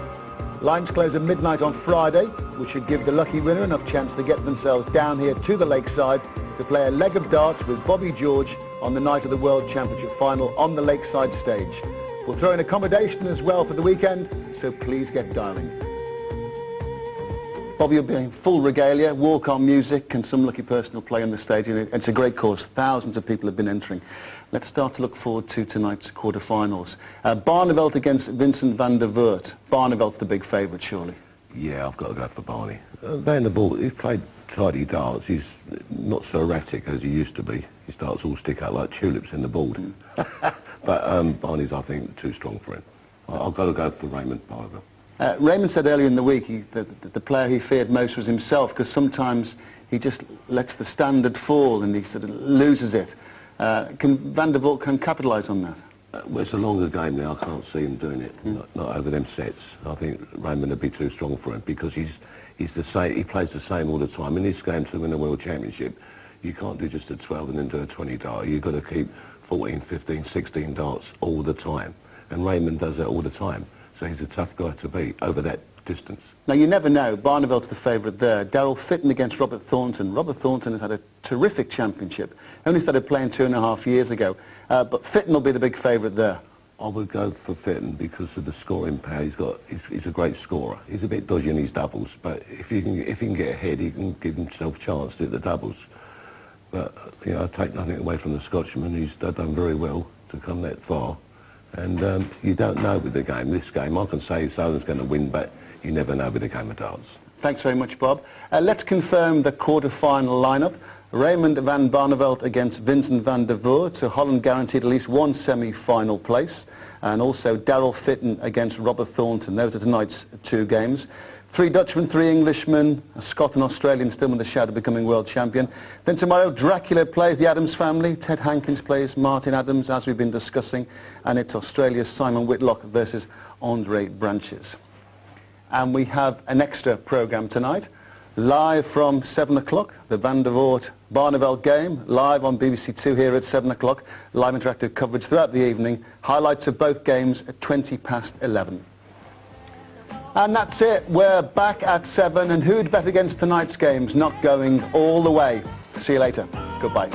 Lines close at midnight on Friday, which should give the lucky winner enough chance to get themselves down here to the Lakeside to play a leg of darts with Bobby George on the night of the World Championship Final on the Lakeside stage. We'll throw in accommodation as well for the weekend, so please get dialing. Bobby will be in full regalia, walk-on music, and some lucky person will play on the stage. It's a great cause. Thousands of people have been entering. Let's start to look forward to tonight's quarter-finals. Barneveld against Vincent van der Voort. Barneveld's the big favourite, surely. Yeah, I've got to go for Barney. Van der Voort, he's played tidy darts. He's not so erratic as he used to be. His darts all stick out like tulips in the board. But Barney's, I think, too strong for him. I've got to go for Raymond Barneveld. Raymond said earlier in the week that the player he feared most was himself, because sometimes he just lets the standard fall and he sort of loses it. Can Van der Voort capitalise on that? Well, it's a longer game now. I can't see him doing it. Not over them sets. I think Raymond would be too strong for him, because he's the same. He plays the same all the time. In this game, to win a World Championship, you can't do just a 12 and then do a 20 dart. You've got to keep 14, 15, 16 darts all the time. And Raymond does that all the time. So he's a tough guy to beat over that distance. Now, you never know. Barneveld's the favourite there. Daryl Fitton against Robert Thornton. Robert Thornton has had a terrific championship. Only started playing 2.5 years ago. But Fitton will be the big favourite there. I would go for Fitton because of the scoring power. He's a great scorer. He's a bit dodgy in his doubles, but if he can get ahead, he can give himself a chance to hit the doubles. But, you know, I take nothing away from the Scotsman. He's done very well to come that far. And you don't know with the game. This game, I can say someone's going to win, but you never know with a game of darts. Thanks very much, Bob. Let's confirm the quarter-final lineup. Raymond van Barneveld against Vincent van der Voort. So Holland guaranteed at least one semi-final place. And also Daryl Fitton against Robert Thornton. Those are tonight's 2 games. 3 Dutchmen, 3 Englishmen, a Scot and Australian still in the shadow of becoming world champion. Then tomorrow, Dracula plays the Adams family. Ted Hankins plays Martin Adams, as we've been discussing. And it's Australia's Simon Whitlock versus Andre Branches. And we have an extra programme tonight. Live from 7 o'clock, the Van der Voort Barneveld game, live on BBC 2 here at 7 o'clock. Live interactive coverage throughout the evening. Highlights of both games at 11:20. And that's it. We're back at 7, and who'd bet against tonight's games not going all the way? See you later. Goodbye.